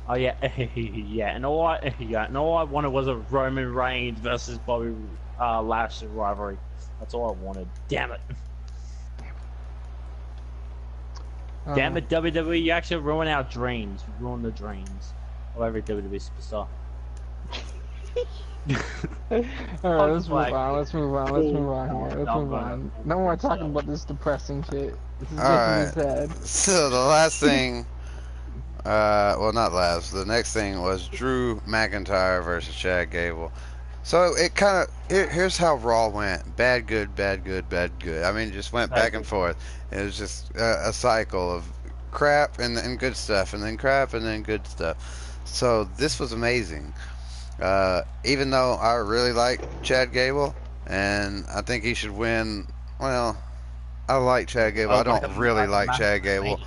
Oh yeah, yeah. And all I wanted was a Roman Reigns versus Bobby Lashley rivalry. That's all I wanted. Damn it! Damn it, WWE! You actually ruin our dreams. You ruin the dreams of every WWE superstar. Alright, let's move like, on. Let's move on. Let's move on here. Let's move on. No more talking about this depressing shit. This is Alright. making me sad. So the last thing, well, not last. The next thing was Drew McIntyre versus Chad Gable. So it kind of here's how Raw went: bad, good, bad, good, bad, good. I mean, it just went back and forth. It was just a cycle of crap and good stuff, and then crap and then good stuff. So this was amazing. Even though I really like Chad Gable, and I think he should win. Well, I like Chad Gable. I don't really like Chad Gable.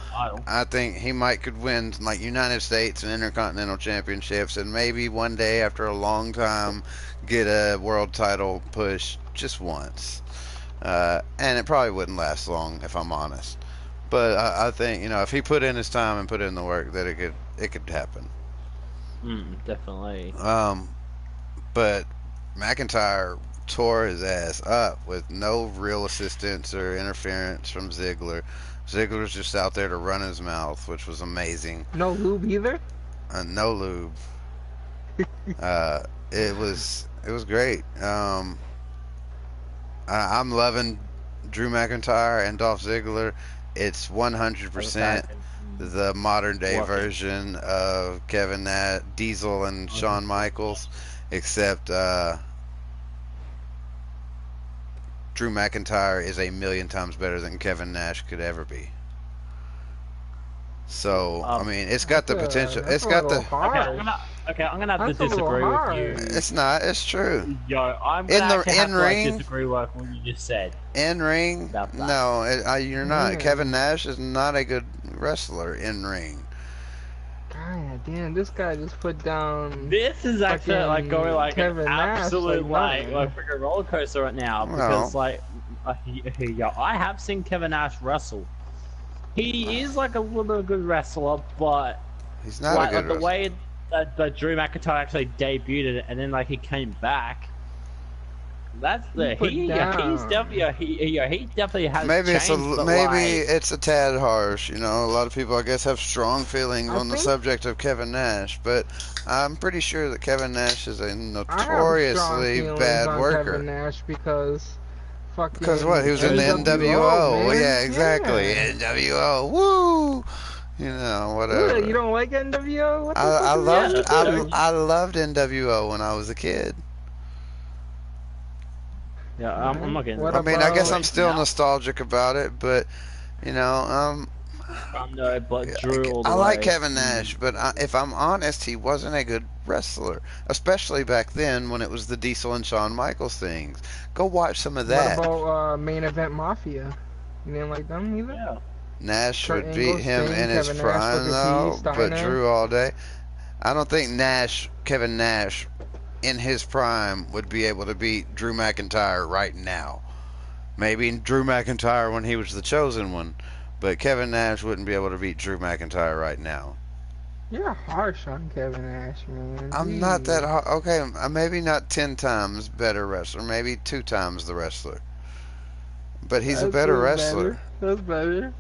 I think he might could win like United States and Intercontinental Championships, and maybe one day after a long time get a world title push just once. And it probably wouldn't last long if I'm honest. But I think if he put in his time and put in the work, that it could happen. Definitely. But McIntyre tore his ass up with no real assistance or interference from Ziggler. Ziggler's just out there to run his mouth, which was amazing. No lube either. No lube. It was great. I'm loving Drew McIntyre and Dolph Ziggler. It's 100% the modern day version of Kevin Nash, Diesel and Shawn Michaels, except Drew McIntyre is a million times better than Kevin Nash could ever be. So I mean, it's got the potential. It's got the. I'm gonna have to disagree with you. It's not. It's true. Yo, I'm gonna have to disagree with what you just said. In ring, no, you're not. Kevin Nash is not a good wrestler in ring. God damn, this guy just put down. This is actually like going like Kevin an absolute like freaking roller coaster right now because I have seen Kevin Nash wrestle. He is like a little good wrestler, but he's not a good wrestler. The way that Drew McIntyre actually debuted it, and then like he came back. That's the he definitely has. Maybe changed, it's a tad harsh. A lot of people I guess have strong feelings on the subject of Kevin Nash, but I'm pretty sure that Kevin Nash is a notoriously bad worker. Kevin Nash because what? He was in the NWO. Well, yeah, exactly. Yeah. NWO. Woo! Whatever. You don't like NWO? I loved NWO when I was a kid. Yeah, I'm not getting. I mean, I guess I'm still nostalgic about it, but no, but Drew. I like Kevin Nash, but if I'm honest, he wasn't a good wrestler, especially back then when it was the Diesel and Shawn Michaels things. Go watch some of that. What about Main Event Mafia? You didn't like them either? Yeah. Nash would beat him in his prime, though, but Drew all day. I don't think Kevin Nash, in his prime, would be able to beat Drew McIntyre right now. Maybe Drew McIntyre when he was the chosen one, but Kevin Nash wouldn't be able to beat Drew McIntyre right now. You're harsh on Kevin Nash, man. I'm not that hard. Okay, maybe not 10 times better wrestler, maybe 2 times the wrestler. But he's a better wrestler. That's better.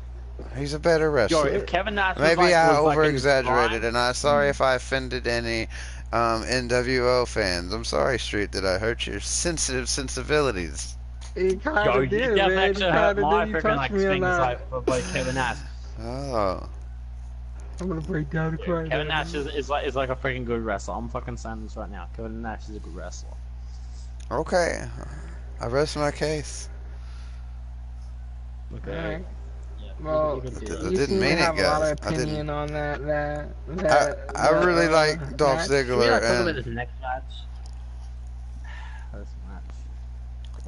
He's a better wrestler. Yo, if Kevin Nash maybe I over-exaggerated, and I'm sorry if I offended any NWO fans. I'm sorry, Street, that I hurt your sensitive sensibilities. He kind of did, man. Actually hurt my freaking like things like Kevin Nash. Oh. I'm gonna break down the cry. Kevin Nash is like a freaking good wrestler. I'm fucking saying this right now. Kevin Nash is a good wrestler. Okay, I rest my case. Okay. Well, I didn't mean it, guys. I didn't. On that. I really like Dolph Ziggler. This next match.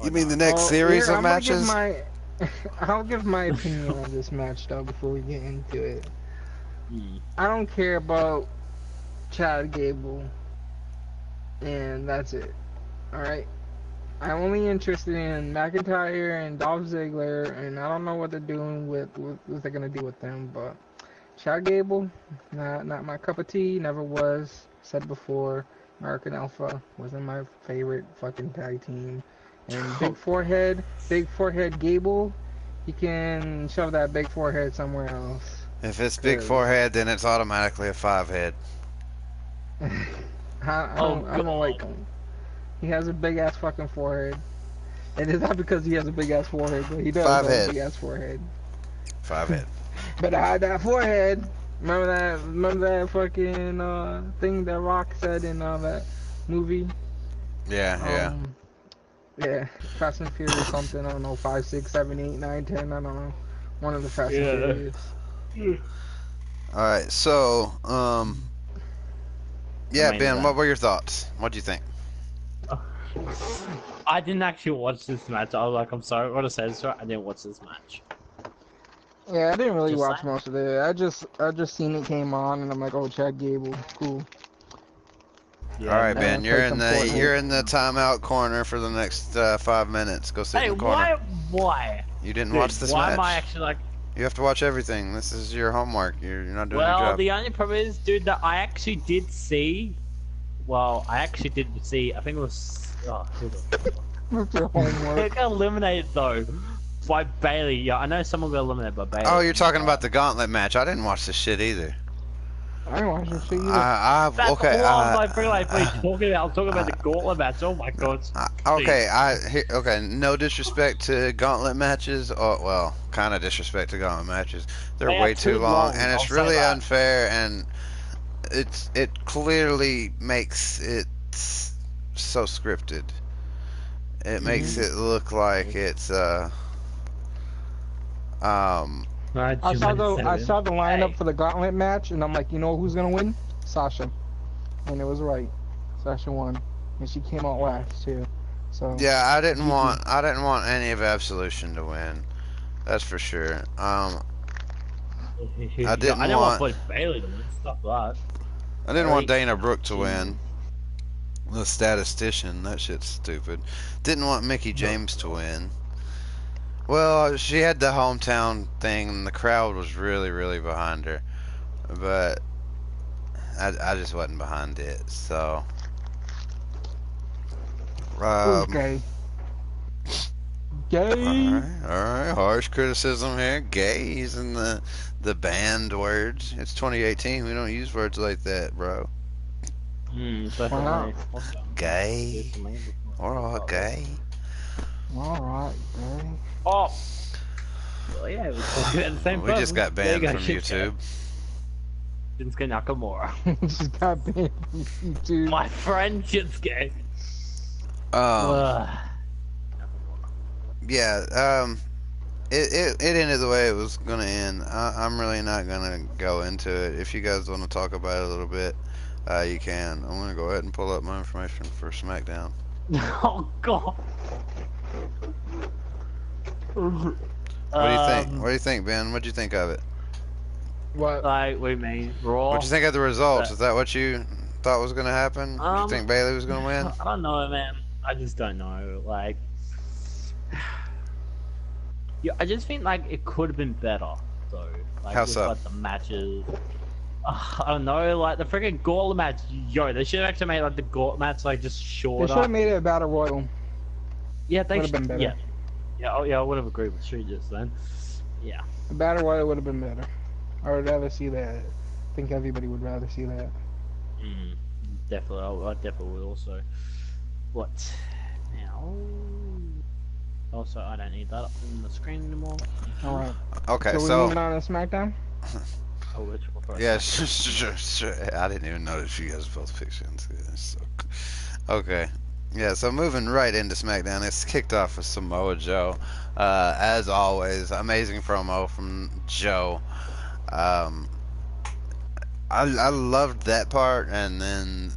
You mean the next series of matches? I'll give my opinion on this match though before we get into it. I don't care about Chad Gable, and that's it. All right. I'm only interested in McIntyre and Dolph Ziggler, and I don't know what they're doing what they're gonna do with them. But Chad Gable, not my cup of tea. Never was. Said before, American Alpha wasn't my favorite fucking tag team. And big forehead Gable, he can shove that big forehead somewhere else. If it's big forehead, then it's automatically a 5-head. I don't like him. He has a big ass fucking forehead. And it's not because he has a big ass forehead, but he does have a big ass forehead. 5-head. But I had that forehead. Remember that fucking thing that Rock said in that movie? Yeah. Yeah, Fast and Furious something. I don't know, 5, 6, 7, 8, 9, 10. I don't know. One of the Fast and Yeah. Furious. All right. So, The yeah, main Ben, what event. were your thoughts? What do you think? I didn't actually watch this match. I was like, I'm sorry, I gotta say this right. I didn't watch this match. Yeah, I didn't really Just watch saying. most of it. I just seen it came on, and I'm like, oh, Chad Gable, cool. All Yeah, right, no. Ben, Play some you're Fortnite. in the timeout corner for the next 5 minutes. Go sit Hey, in the corner. why? You didn't Dude, watch this why am I match. actually like. You have to watch everything. This is your homework. You're not doing your Well, job. the only problem is, dude, that I actually did see. Well, I actually did see. I think it was. Oh, who the That's your It homework. got eliminated though by Bailey. Yeah, I know someone got eliminated by Bailey. Oh, you're talking about the gauntlet match. I didn't watch this shit either. I didn't watch this shit either. That's Okay. all I was like, freaking like, what are you talking about? I was talking about the gauntlet match. Oh my god. Okay. Okay. No disrespect to gauntlet matches. Oh well, kind of disrespect to gauntlet matches. They're They are way too too long, long. and I'll it's say really that. unfair. And it clearly makes it so scripted. It makes Mhm. it look like it's um I saw the lineup for the Gauntlet match, and I'm like, you know who's gonna win? Sasha, and it was right. Sasha won, and she came out last too. So yeah. GG. I didn't want any of Absolution to win. That's for sure. I Yeah, I didn't didn't want want to put Bailey to win. Stuff like that. I didn't want Bailey, Dana nah, Brooke to she win. knew. The statistician, that shit's stupid. Didn't want Mickey James to win. Well, she had the hometown thing, and the crowd was really, really behind her. But I just wasn't behind it. So, Who's um, gay? Gay. all right. Harsh criticism here. Gay using the banned words. It's 2018. We don't use words like that, bro. Why not? Definitely. Also, Gay. here's the main Or all gay. All right, gay. Oh, well, yeah, we're talking about the same We just person. got There you banned go, from Shinsuke. YouTube. Shinsuke Nakamura. Just got banned from YouTube. My friend Shinsuke. Um, Nakamura. yeah. It ended the way it was gonna end. I'm really not gonna go into it. If you guys want to talk about it a little bit, you can. I'm gonna go ahead and pull up my information for SmackDown. Oh god. What do you think? What do you think, Ben? What do you think of it? What? Like, we mean Raw? What do you think of the results? Is that what you thought was gonna happen? Do you think Bailey was gonna win? I don't know, man. I just don't know. Like, yeah, I just think like it could have been better, though. Like, How with, so? like the matches. I don't know, like the freaking gauntlet match. Yo, they should have actually made like the gauntlet match like just They shorter. should have made it a battle royal. Yeah, they Would have should. been better. Yeah, yeah, oh yeah, I would have agreed with Street just then. Yeah. A battle royal would have been better. I would rather see that. I think everybody would rather see that. Definitely, I definitely would also. What? Now. Also, I don't need that up on the screen anymore. All right. Okay, So we're so moving on to SmackDown. Oh, which one first? yeah, sure. I didn't even notice you guys both pictures. So, okay. Yeah, so moving right into SmackDown, it's kicked off with Samoa Joe. As always, amazing promo from Joe. I loved that part, and then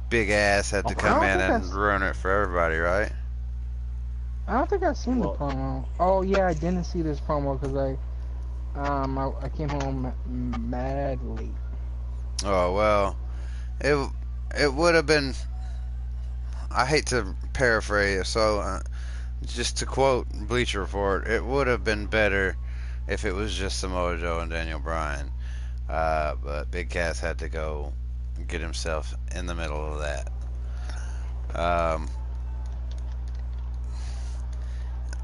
Big Ass had to come in and ruin it for everybody, right? I don't think I've seen the promo. Oh yeah, I didn't see this promo because I came home mad late. Oh well, it would have been. I hate to paraphrase, so just to quote Bleacher Report, it would have been better if it was just Samoa Joe and Daniel Bryan. But Big Cass had to go get himself in the middle of that.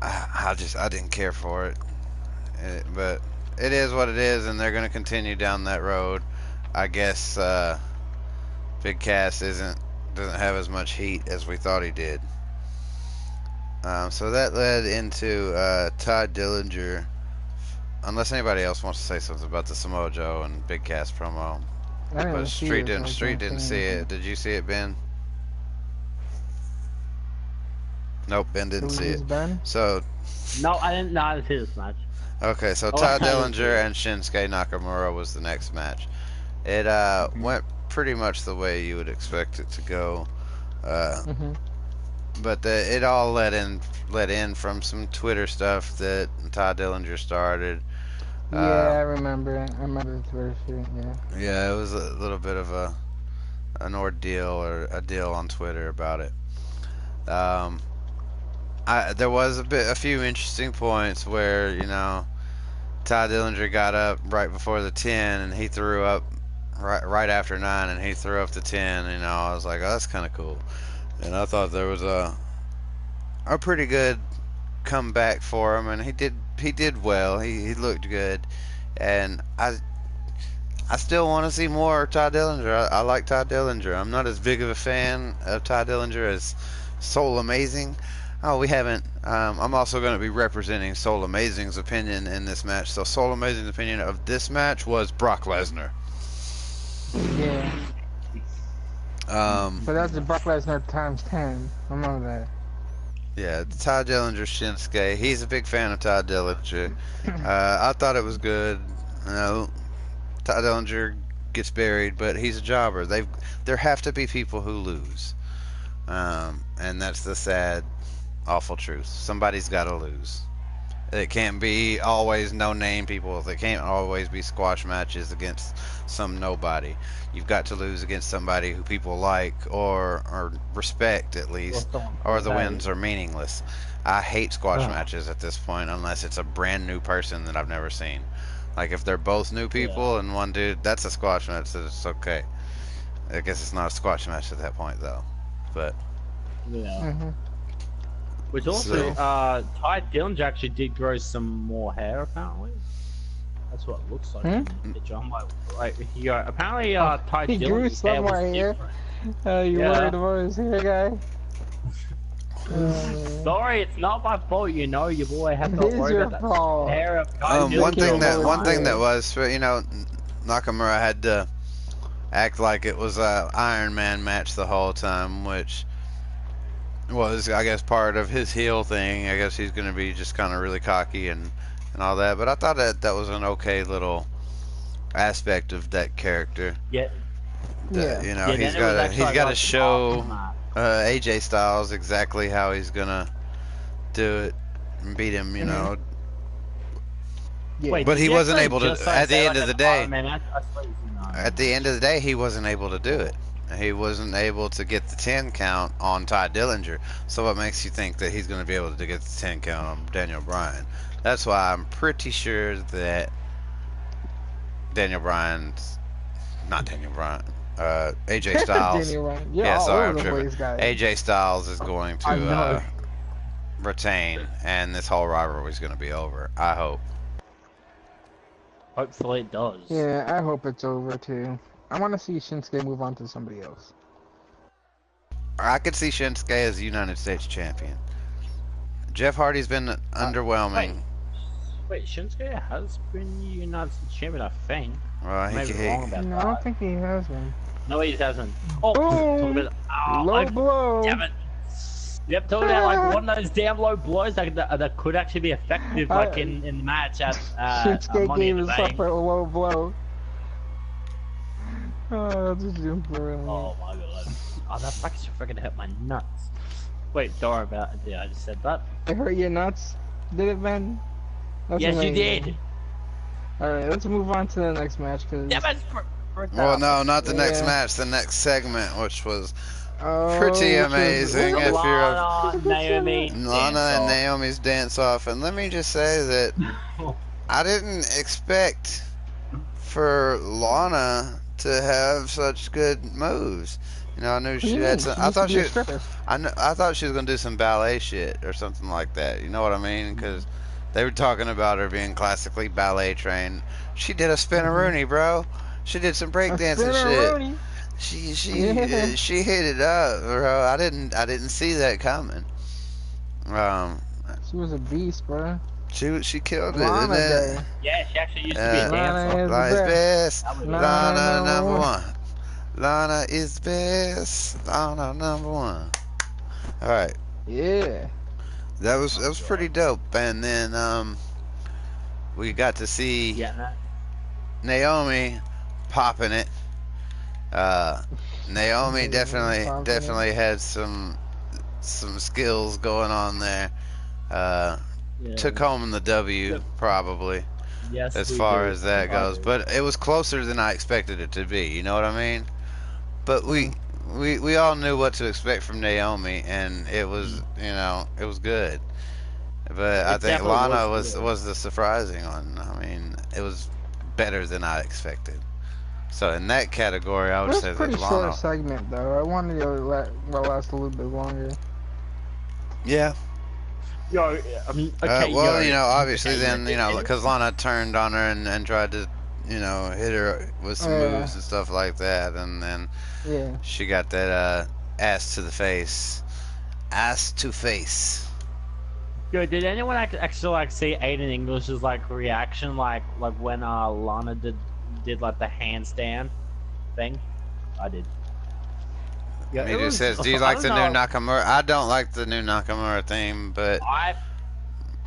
I didn't care for it. But it is what it is, and they're going to continue down that road. I guess Big Cass doesn't have as much heat as we thought he did. So that led into Todd Dillinger. Unless anybody else wants to say something about the Samoa Joe and Big Cass promo. I didn't But see Street it, so I Street can't didn't say see anything. it. Did you see it, Ben? Nope, Ben Did didn't we see lose it. Ben? So, No, I didn't. No, I didn't see this match. okay, so Oh, Ty I didn't see Dillinger it. and Shinsuke Nakamura was the next match. It Mhm. went pretty much the way you would expect it to go. Uh, Mhm. but it all led in from some Twitter stuff that Ty Dillinger started. Yeah, Uh, I remember it. I remember the Twitter shit. Yeah. yeah, it was a little bit of an ordeal or a deal on Twitter about it. Um, there was a few interesting points where Ty Dillinger got up right before the 10 and he threw up right after 9 and he threw up the 10. I was like, oh, that's kind of cool, and I thought there was a pretty good comeback for him, and he did well. He looked good, and I still want to see more Ty Dillinger. I like Ty Dillinger. I'm not as big of a fan of Ty Dillinger as Soulamazin. Oh, we haven't. I'm also going to be representing Soulamazin's opinion in this match. So Soulamazin's opinion of this match was Brock Lesnar. Yeah. Um, But that's the Brock Lesnar times 10. I know that. yeah, Ty Dillinger Shinsuke. He's a big fan of Ty Dillinger. I thought it was good. Ty Dillinger gets buried, but he's a jobber. There have to be people who lose, and that's the sad, awful truth. Somebody's got to lose. It can't be always no-name people. It can't always be squash matches against some nobody. You've got to lose against somebody who people like or respect at least, or the wins are meaningless. I hate squash matches at this point unless it's a brand new person that I've never seen. Like if they're both new people and one dude, that's a squash match, so it's okay. I guess it's not a squash match at that point though. But Yeah. Mhm. Which also, Ty Dillinger actually did grow some more hair apparently. That's what it looks like. In the picture. I'm like he apparently Ty He grew Dillinger's hair some was more hair. different. You Yeah. worried about his hair, guy? Sorry, it's not my fault. Your boy had to It is worry your about fault. that hair of Ty Dillinger one thing killed that Ryan. was, Nakamura had to act like it was a Iron Man match the whole time, which was, I guess, part of his heel thing. I guess he's going to be just kind of really cocky and all that. But I thought that was an okay little aspect of that character. Yeah. That, Yeah. he's got to show AJ Styles exactly how he's gonna do it and beat him. Yeah. Wait, but he wasn't able to. just At the say end like of the an day, Iron Man match? I suppose, at the end of the day, he wasn't able to do it. He wasn't able to get the 10 count on Ty Dillinger. So what makes you think that he's going to be able to get the 10 count on Daniel Bryan? That's why I'm pretty sure that AJ Styles. Yeah, sorry, I'm tripping. AJ Styles is going to retain, and this whole rivalry is going to be over. I hope. Hopefully it does. Yeah, I hope it's over too. I want to see Shinsuke move on to somebody else. I could see Shinsuke as United States champion. Jeff Hardy's been underwhelming. Wait, Shinsuke has been United States champion, I think. Well, I may be wrong about No, that. I don't think he has been. No, he hasn't. Oh, Boom! Low blow. Damn it. Yep, talking about like one of those damn low blows that could actually be effective, like in the match at Shinsuke Money gave in the himself Bank. a low blow. Oh, that's just brilliant. Oh my god. Oh, that fucking freaking hurt my nuts. Wait, don't worry about it. Yeah, I just said that. It hurt your nuts? Did it, Ben? That's Yes, amazing. you did. Alright, let's move on to the next match. Cause... Damn it! Well, no, not the next match. The next segment, which was pretty amazing. If you're Lana and Naomi's dance off, and let me just say that I didn't expect for Lana to have such good moves. I knew she had some. I thought she was gonna do some ballet shit or something like that. You know what I mean? Because they were talking about her being classically ballet trained. She did a spinneroonie, bro. She did some breakdancing shit. She hit it up, bro. I didn't see that coming. She was a beast, bro. She killed it. Lana Day. Yeah, she actually used to be a dancer. Lana's best. Lana number one. one. Lana is best. Lana number one. All right. Yeah. That was pretty dope. And then we got to see Yeah, no. Naomi popping it. Uh, Naomi Yeah, confident. definitely had some skills going on there. Uh, Yeah. took home the W Yep. probably Yes, as we far did. as that I goes, did. but it was closer than I expected it to be. You know what I mean? But Mm. we all knew what to expect from Naomi, and it was it was good. But I It think definitely Lana was good. was the surprising one. I mean, it was better than I expected. So in that category, I It would was a say that pretty short Lana. segment though. I wanted to last a little bit longer. Yeah. Yo, okay, Well, yo, obviously okay, yo. then, Did anyone? because Lana turned on her and tried to, hit her with some Yeah. moves and stuff like that, and then Yeah. she got that ass to the face, ass to face. Yo, did anyone actually like see Aiden English's like reaction, like when Lana did like the handstand thing? I did. Yeah, He it just was. says, "Do you I like don't the new know. Nakamura?" I don't like the new Nakamura theme, but I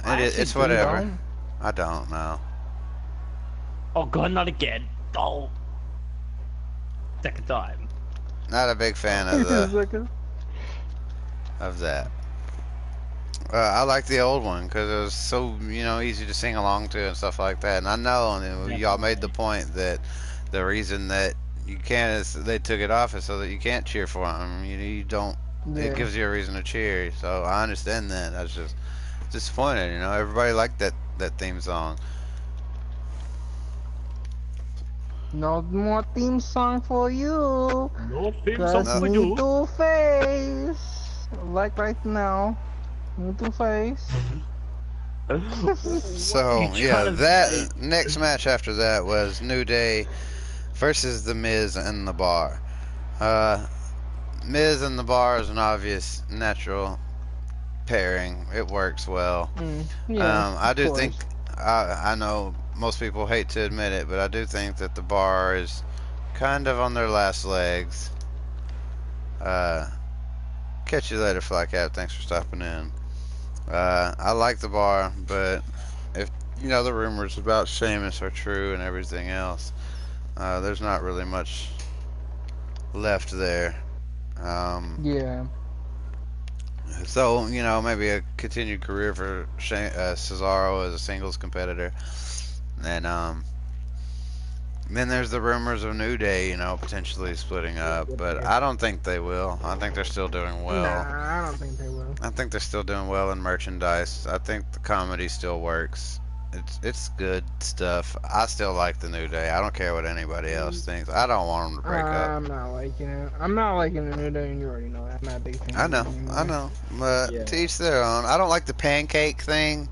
I actually it's You do. whatever. don't? I don't know. Oh god, not again. Oh, second time. Not a big fan It's like a- of that. I like the old one because it was so easy to sing along to and stuff like that. And I know, and y'all made the Definitely. point that the reason that you can't is they took it off is so that you can't cheer for them. You don't. It yeah. gives you a reason to cheer. So I understand that. I was just disappointed. Everybody liked that theme song. No more theme song for you. No theme song Cause No, for me you. two face. Like right now. Me two face. What are you so yeah, trying to say? that next match after that was New Day versus The Miz and The Bar. Uh, Miz and The Bar is an obvious natural pairing. It works well. Yeah, I of do think course. I know most people hate to admit it, but I do think that The Bar is kind of on their last legs. Uh, catch you later, Flycat. Thanks for stopping in. I like The Bar, but if the rumors about Sheamus are true and everything else, there's not really much left there. Um, Yeah. so maybe a continued career for Cesaro as a singles competitor, and then there's the rumors of New Day, potentially splitting up, but I don't think they will. I think they're still doing well. Nah, I don't think they will. I think they're still doing well in merchandise. I think the comedy still works. It's good stuff. I still like the New Day. I don't care what anybody else thinks. I don't want them to break up. I'm not liking it. I'm not liking the New Day, and you already know that. I'm not a big fan I of know, it I anymore. know, but to Yeah. each their own. I don't like the pancake thing,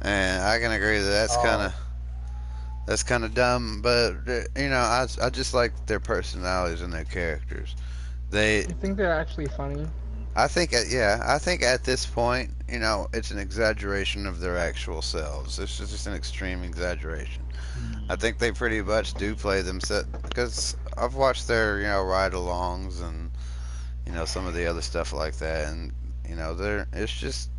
and I can agree that Oh, that's kind of dumb. But I just like their personalities and their characters. They I think they're actually funny. I think at this point, it's an exaggeration of their actual selves. It's just an extreme exaggeration. I think they pretty much do play themselves because I've watched their, ride-alongs and some of the other stuff like that, and they're it's just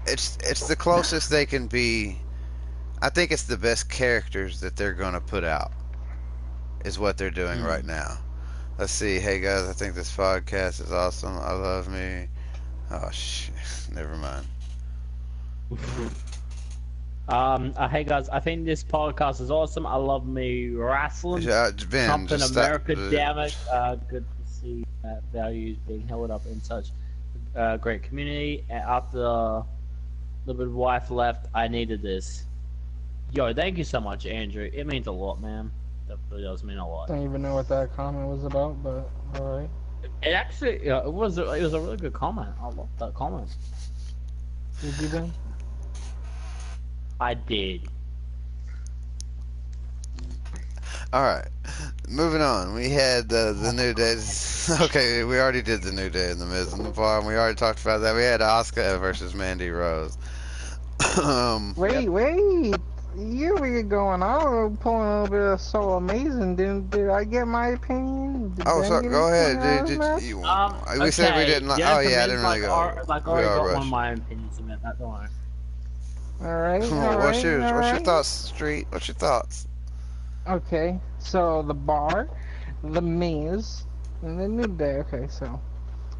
it's the closest they can be. I think it's the best characters that they're gonna put out is what they're doing right mm. now. Let's see. Hey guys, I think this podcast is awesome. I love me. Oh shit. Never mind. Hey guys, I think this podcast is awesome. I love me wrestling. Ben, Captain just stop. America, damn it. Good to see that values being held up in such great community. And after a little bit of wife left, I needed this. Yo, thank you so much, Andrew. It means a lot, man. That really does mean a lot. Don't even know what that comment was about, but alright. It actually, it was a really good comment. I love that comment. Did you Ben? I did. All right. Moving on. We had the New Days. Okay, we already did the New Day in the Miz and the Bar, and we already talked about that. We had Asuka versus Mandy Rose. Yep. Wait. You be going on pulling a little bit of Soulamazin. Did I get my opinion? Did Oh, Ben so get his go ahead, opinion dude. on this match? We said we Okay, didn't. yeah, Oh for yeah, I me, didn't really go. I We already are got one of rushed. my opinions about that, don't worry. Alright, alright, What's your alright. thoughts, Street? What's your thoughts? Okay, so the Bar, the Miz, and the New Day. Okay, so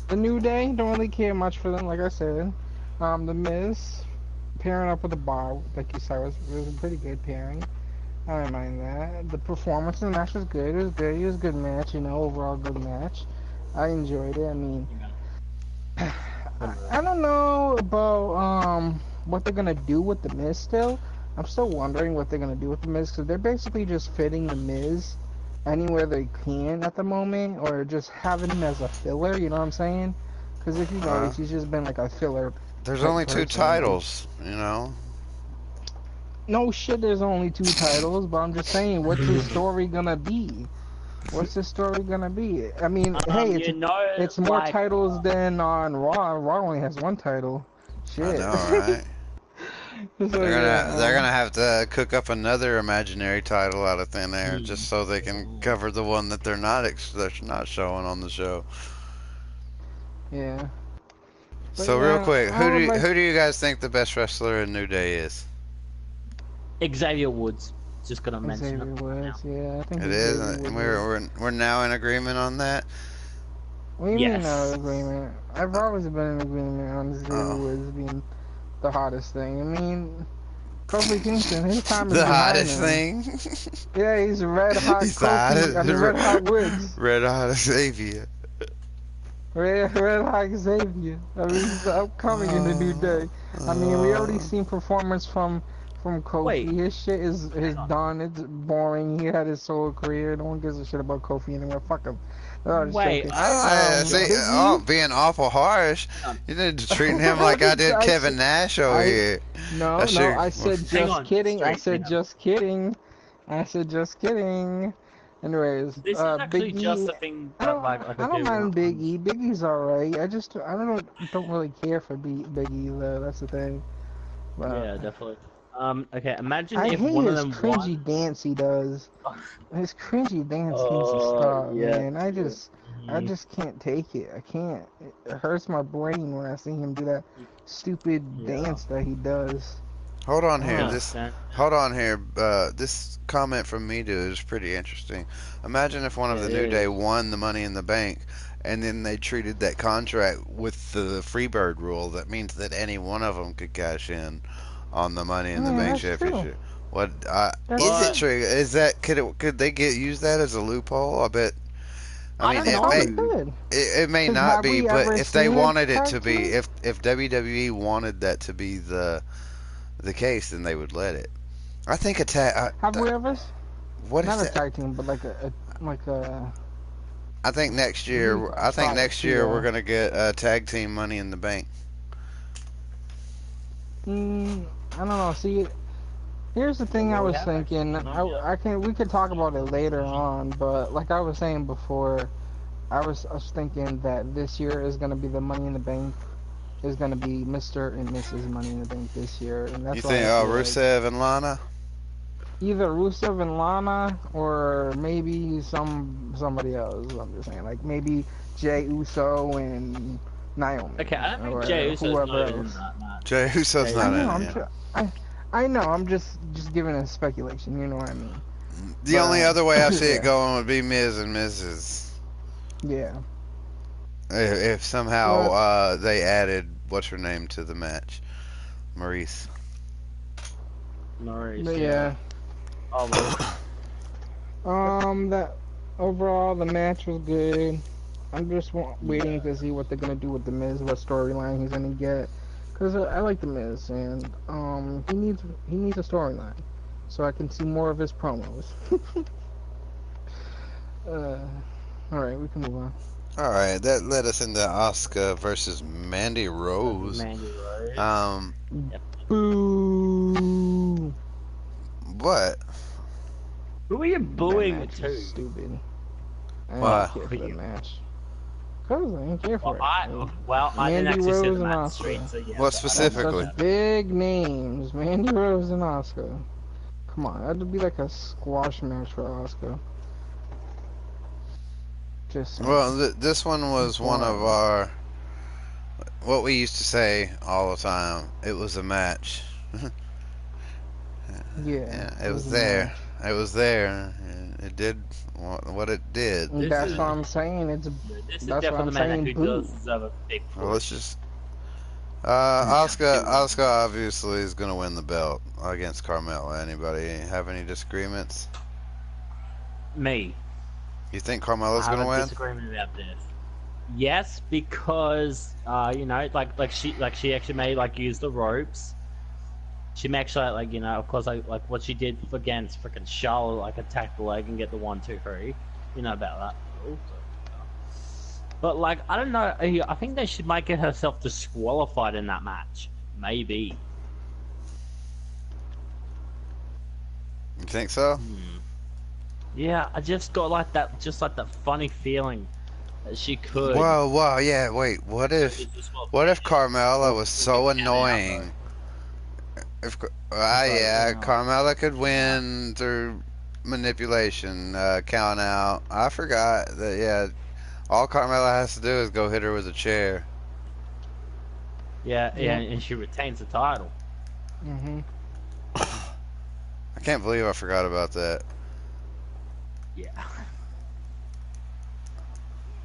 the New Day, don't really care much for them, like I said. The Miz pairing up with the Bar, like you said, was a pretty good pairing. I don't mind that. The performance in the match was good. It was good. It was a good match, you know, overall good match. I enjoyed it. I mean, I don't know about what they're gonna do with the Miz still. I'm still wondering what they're gonna do with the Miz because they're basically just fitting the Miz anywhere they can at the moment, or just having him as a filler. You know what I'm saying? Because if you Uh, notice, he's just been like a filler there's type only two person. Like, titles, you know. no shit, there's only two titles, but I'm just saying, what's his story gonna be? What's the story gonna be? I mean, hey, You know, it's more like, titles than on Raw. Raw only has one title. I Shit. know, right? So yeah, They're gonna have to cook up another imaginary title out of thin air just so they can Mm. cover the one that they're not showing on the show. yeah. But So real yeah, quick, I would like who do you guys think the best wrestler in New Day is? Xavier Woods. Just gonna mention Xavier it now. Woods. Yeah, I think It is, Xavier and Woods is. we're now in agreement on that. What do you mean no Yes. agreement? I've always been in agreement on Xavier Oh, Woods being the hottest thing. I mean, Kofi Kingston, his time is the behind hottest him. thing. Yeah, he's red hot He's the Kofi. I hottest, mean, red hot Woods. red hot Xavier. Red Hot Xavier. I mean, he's upcoming in the New Uh, Day. I mean, we already uh, seen performance from Wait, Kofi. His shit is hang on. done. It's boring. He had his solo career. No one gives a shit about Kofi anymore. Fuck him. No, just Wait, joking. see, Big oh, E. being awful harsh. hang on. You need to treating him like I did Kevin Nash over I here. no I no. should. I said Hang just on, kidding. I straight. said just kidding. I said just kidding. Anyways, This is actually Big just E. a thing I that don't. like I I don't do mind Big on. E. Big E's alright. I don't really care for Big E though. That's the thing. But Yeah, definitely. Okay, imagine I if hate one of his them won. cringy dance he does. His cringy dance needs to Oh, stop, yeah. man. I Mhm. just can't take it. I can't. It hurts my brain when I see him do that stupid Yeah. dance that he does. Hold on here. Oh, Hold on here. This comment from me dude is pretty interesting. Imagine if one of Yeah, the it New Day is. won the Money in the Bank, and then they treated that contract with the Freebird rule. That means that any one of them could cash in on the Money in the yeah, Bank that's true. championship. What That's is it But true. true? Is that could they get use that as a loophole? I bet. I I mean, don't They it probably may. know. could. It may Cause not have be, we but ever if they seen a wanted it to tag be, team? if WWE wanted that to be the case, then they would let it. I think a tag. Have we ever? What is Not a that? tag team, but like a I think next what do you year. call I think next year we're trio? gonna get tag team Money in the Bank. I don't know. See, here's the Yeah, thing I well, we was have actually thinking. not yet. We could talk about it later on, but like I was saying before, I was thinking that this year is gonna be the Money in the Bank is gonna be Mr. and Mrs. Money in the Bank this year, and You that's why think I feel like Rusev and Lana? either Rusev and Lana or maybe somebody else. I'm just saying, like maybe Jay Uso and Naomi Okay, I don't think Jey or Uso's whoever not in else. that match. Jey Uso's Jey I not know. in Uso. it. Yeah. I know. I'm just giving a speculation. You know what I mean? The But only other way I see it yeah, going would be Miz and Mrs. yeah. If somehow But they added what's her name to the match, Maurice. Maurice, but yeah. yeah. Oh, That overall the match was good. I'm just yeah. waiting to see what they're gonna do with the Miz, what storyline he's gonna get. Cause I like the Miz, and he needs a storyline, so I can see more of his promos. uh, all right, we can move on. All right, that led us into Asuka versus Mandy Versus Rose. Mandy Rose. Um, Yep. Boo! what? Who are you That booing match to? was stupid. I Why? didn't care for that match. Cause I didn't care for Well, I didn't Mandy actually see Rose the and match Asuka. straight, so yeah. What I don't know. Such specifically? big names, Mandy Rose and Asuka. Come on, that'd be like a squash match for Oscar. Just saying. Well, this one was one of our, what we used to say all the time. It was a match. Yeah, it was there. It was there. It did what it did. That's what I'm saying. This is That's what definitely I'm the man saying. who Boo. does deserve a big push. Well, let's just. Oscar obviously is going to win the belt against Carmella. Anybody have any disagreements? Me. You think Carmella's going to win? Disagreement about this. Yes, because you know, like she actually may use the ropes. She may actually of course like what she did against freaking Charlotte, attack the leg and get the 1, 2, 3. You know about that. But I don't know. I think that she might get herself disqualified in that match. Maybe. You think so? Yeah, I just got that funny feeling that she could. Whoa, yeah. Wait, what if Carmella was so annoying? Carmella could win through manipulation, count out. I forgot that. Yeah, all Carmella has to do is go hit her with a chair. Yeah, and she retains the title. I can't believe I forgot about that. Yeah.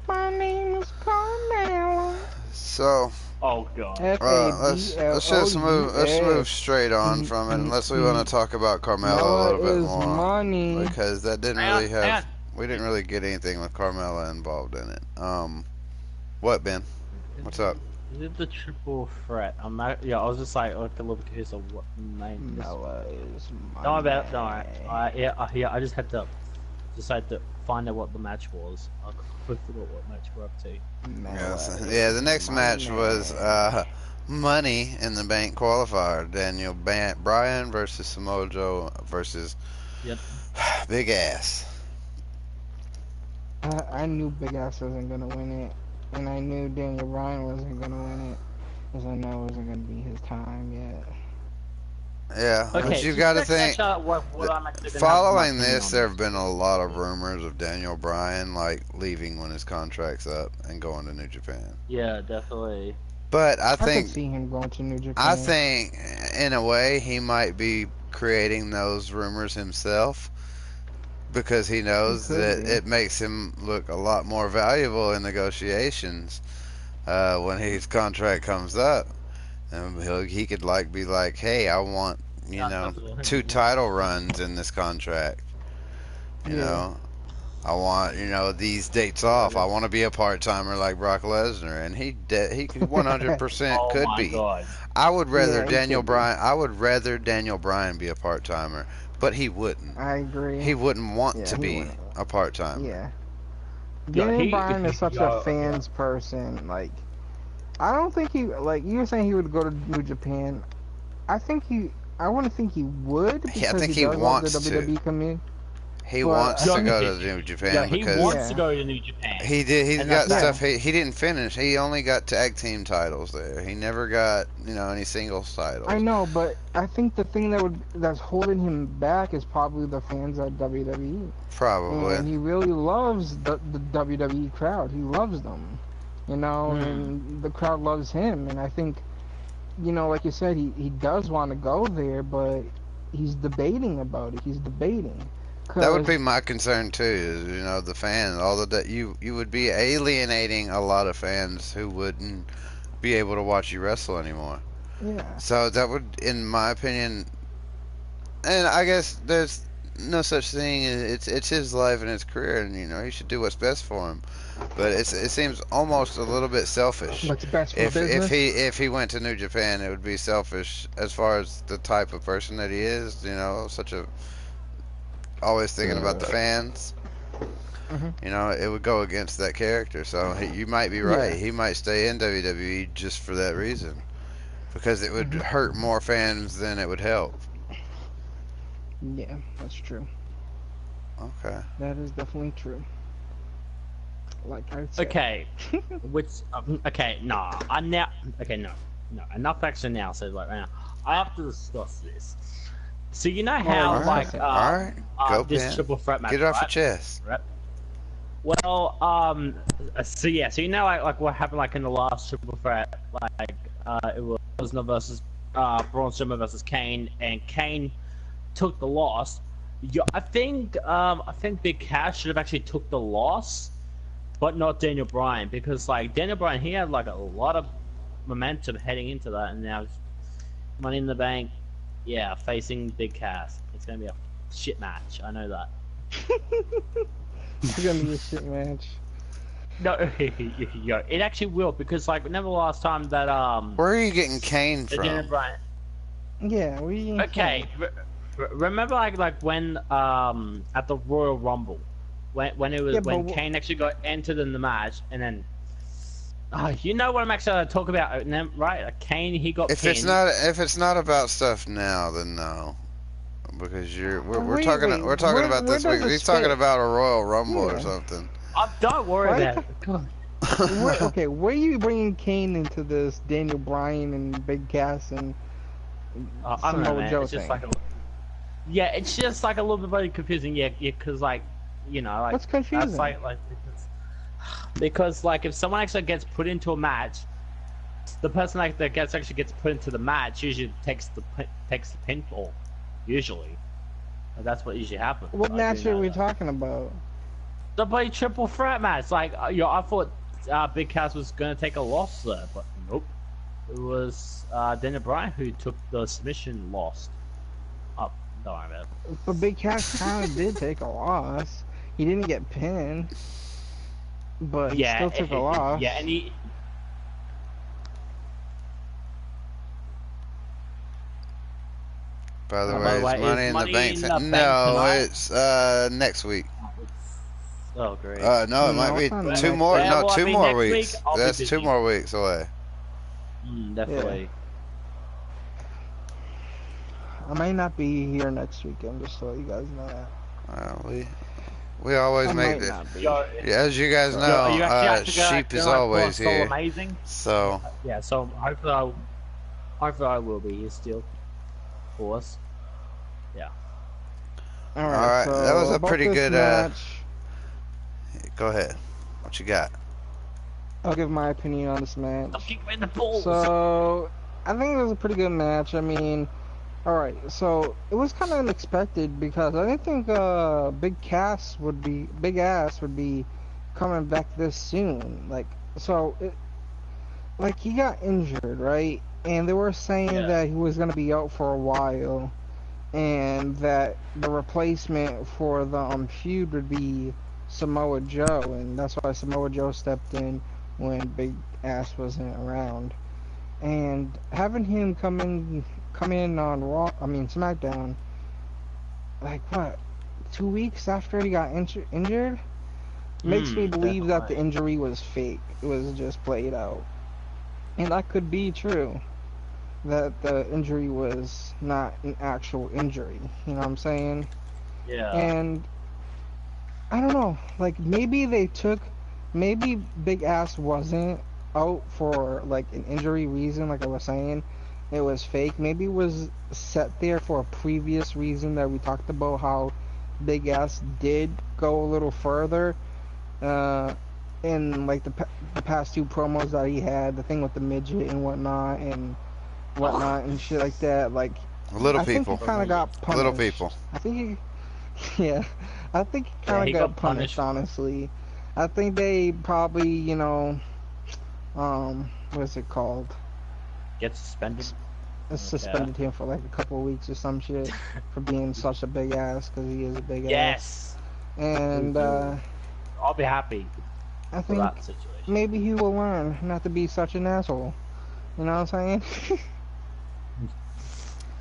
My name is Carmella. So. Oh god. Let's just move straight on from it, unless we want to talk about Carmella a little bit more, money. because that didn't really have. We didn't really get anything with Carmella involved in it. What, Ben? What's up? Is it the triple threat? I'm not. Yeah, I was just a little curious of what the name is. Don't about. I just had to decide to find out what the match was. I quickly forgot what match we're up to. Yeah, the next match was Money in the Bank qualifier. Daniel Bryan versus Samoa Joe versus Big Ass. I knew Big Ass wasn't gonna win it, and I knew Daniel Bryan wasn't gonna win it, because I know it wasn't gonna be his time yet. Yeah, okay, but you got to think. What following this, there have been a lot of rumors of Daniel Bryan leaving when his contract's up and going to New Japan. Yeah, definitely. But I think could see him going to New Japan. I think, in a way, he might be creating those rumors himself, because he knows that it makes him look a lot more valuable in negotiations when his contract comes up. And he could be like, hey, I want 2 title runs in this contract. You know, I want these dates off. I want to be a part timer like Brock Lesnar, and he could 100% could be. God. I would rather Daniel Bryan. I would rather Daniel Bryan be a part timer, but he wouldn't. I agree. He wouldn't want to be a part timer. Yeah. Daniel Bryan is such a fans person. I don't think he, you were saying he would go to New Japan. I want to think he would, because I think he wants the WWE community. He wants to go to New Japan he wants to go to New Japan. He did. He's got stuff. He didn't finish. He only got tag team titles there. He never got any singles titles. I know, but I think the thing that's holding him back is probably the fans at WWE. Probably. And he really loves the WWE crowd. He loves them. And the crowd loves him. And I think, like you said, he does want to go there, but he's debating about it. He's debating. That would be my concern too. Is the fans, you would be alienating a lot of fans who wouldn't be able to watch you wrestle anymore. Yeah. So that would, in my opinion, and I guess there's no such thing. It's his life and his career, and he should do what's best for him. But it seems almost a little bit selfish. What's best for business? If he went to New Japan, it would be selfish as far as the type of person that he is. Always thinking about the fans. It would go against that character. So you might be right. He might stay in WWE just for that reason, because it would hurt more fans than it would help. Yeah, that's true. Okay. That is definitely true. Like I said. Okay. No. Enough action now. So right now, I have to discuss this. So you know Oh, how Alright, alright. Go, this Pen. triple threat match, Get it off your right? chest. Right. Well, so yeah, so you know like what happened like in the last triple threat, like it was Lesnar versus Braun Strowman versus Kane, and Kane took the loss. Yeah, I think Big Cass should have actually took the loss, but not Daniel Bryan, because like Daniel Bryan, he had like a lot of momentum heading into that, and now Money in the Bank, yeah, facing Big Cass. It's gonna be a shit match. I know that. It's gonna be a shit match. No, yo, it actually will, because like remember the last time that Where are you getting Kane that Daniel from? Bryan. Yeah, we. Okay, remember like when at the Royal Rumble, when it was Yeah, when but Kane actually got entered in the match, and then you know what I'm actually gonna talk about, right? Like Kane, he got If pinned. it's not about stuff now, then no. Because we're Wait, talking wait. about Where this week. does it He's talking fit? about a Royal Rumble or Yeah. something. Don't worry Why about it. Come on. Okay, where are you bringing Kane into this Daniel Bryan and Big Cass and I don't know, Samoa man. Joe It's just thing? like yeah, it's just like a little bit very confusing. Yeah, because like you know, like What's confusing? that's like because like if someone actually gets put into a match, the person like that actually gets put into the match usually takes the pinfall. Usually, that's what usually happens. What I match do are know we that. talking about? The bloody triple threat match. Like I thought Big Cass was gonna take a loss there, but nope. It was Daniel Bryan who took the submission loss. Oh, don't worry about it. But Big Cass kind of did take a loss. He didn't get pinned, but he still took a loss. Yeah, and he. By the By way, the way, it's Money is in the Money Bank. in the Bank No, tonight? it's next week. Oh great. No, it No, might it's not be next two week. more. Yeah, No, well, I two mean, more next week, weeks. I'll be That's busy. 2 more weeks away. Definitely. I might not be here next weekend, just so you guys know that. We always I make might it. not be. Yo, Yeah, as you guys yo, know, are you actually Sheep is gonna, always pull here. Soulamazin? So Yeah, so hopefully I will be here still. For us. Yeah. All Alright, so that was a about pretty this good. match. Go ahead. What you got? I'll give my opinion on this match. Stop kicking me in the balls. So, I think it was a pretty good match. I mean, alright, so it was kind of unexpected because I didn't think Big Ass would be coming back this soon. Like, he got injured, right? And they were saying that he was going to be out for a while, and that the replacement for the feud would be Samoa Joe, and that's why Samoa Joe stepped in when Big Ass wasn't around. And having him come in on SmackDown, like what, 2 weeks after he got injured, makes me believe that the injury was fake. It was just played out, and that could be true. That the injury was not an actual injury. You know what I'm saying? Yeah. And I don't know. Like maybe Big Ass wasn't out for like an injury reason, like I was saying. It was fake. Maybe it was set there for a previous reason that we talked about, how Big Ass did go a little further in like the past 2 promos that he had, the thing with the midget and whatnot and shit like that. Like Little I people. think he kind of got punished. Little people. I think he kind of got punished, honestly. I think they probably, what is it called? Get suspended. Suspended him for like a couple of weeks or some shit for being such a big ass, because he is a big ass. Yes. And I'll be happy I for think that situation. maybe he will learn not to be such an asshole. You know what I'm saying?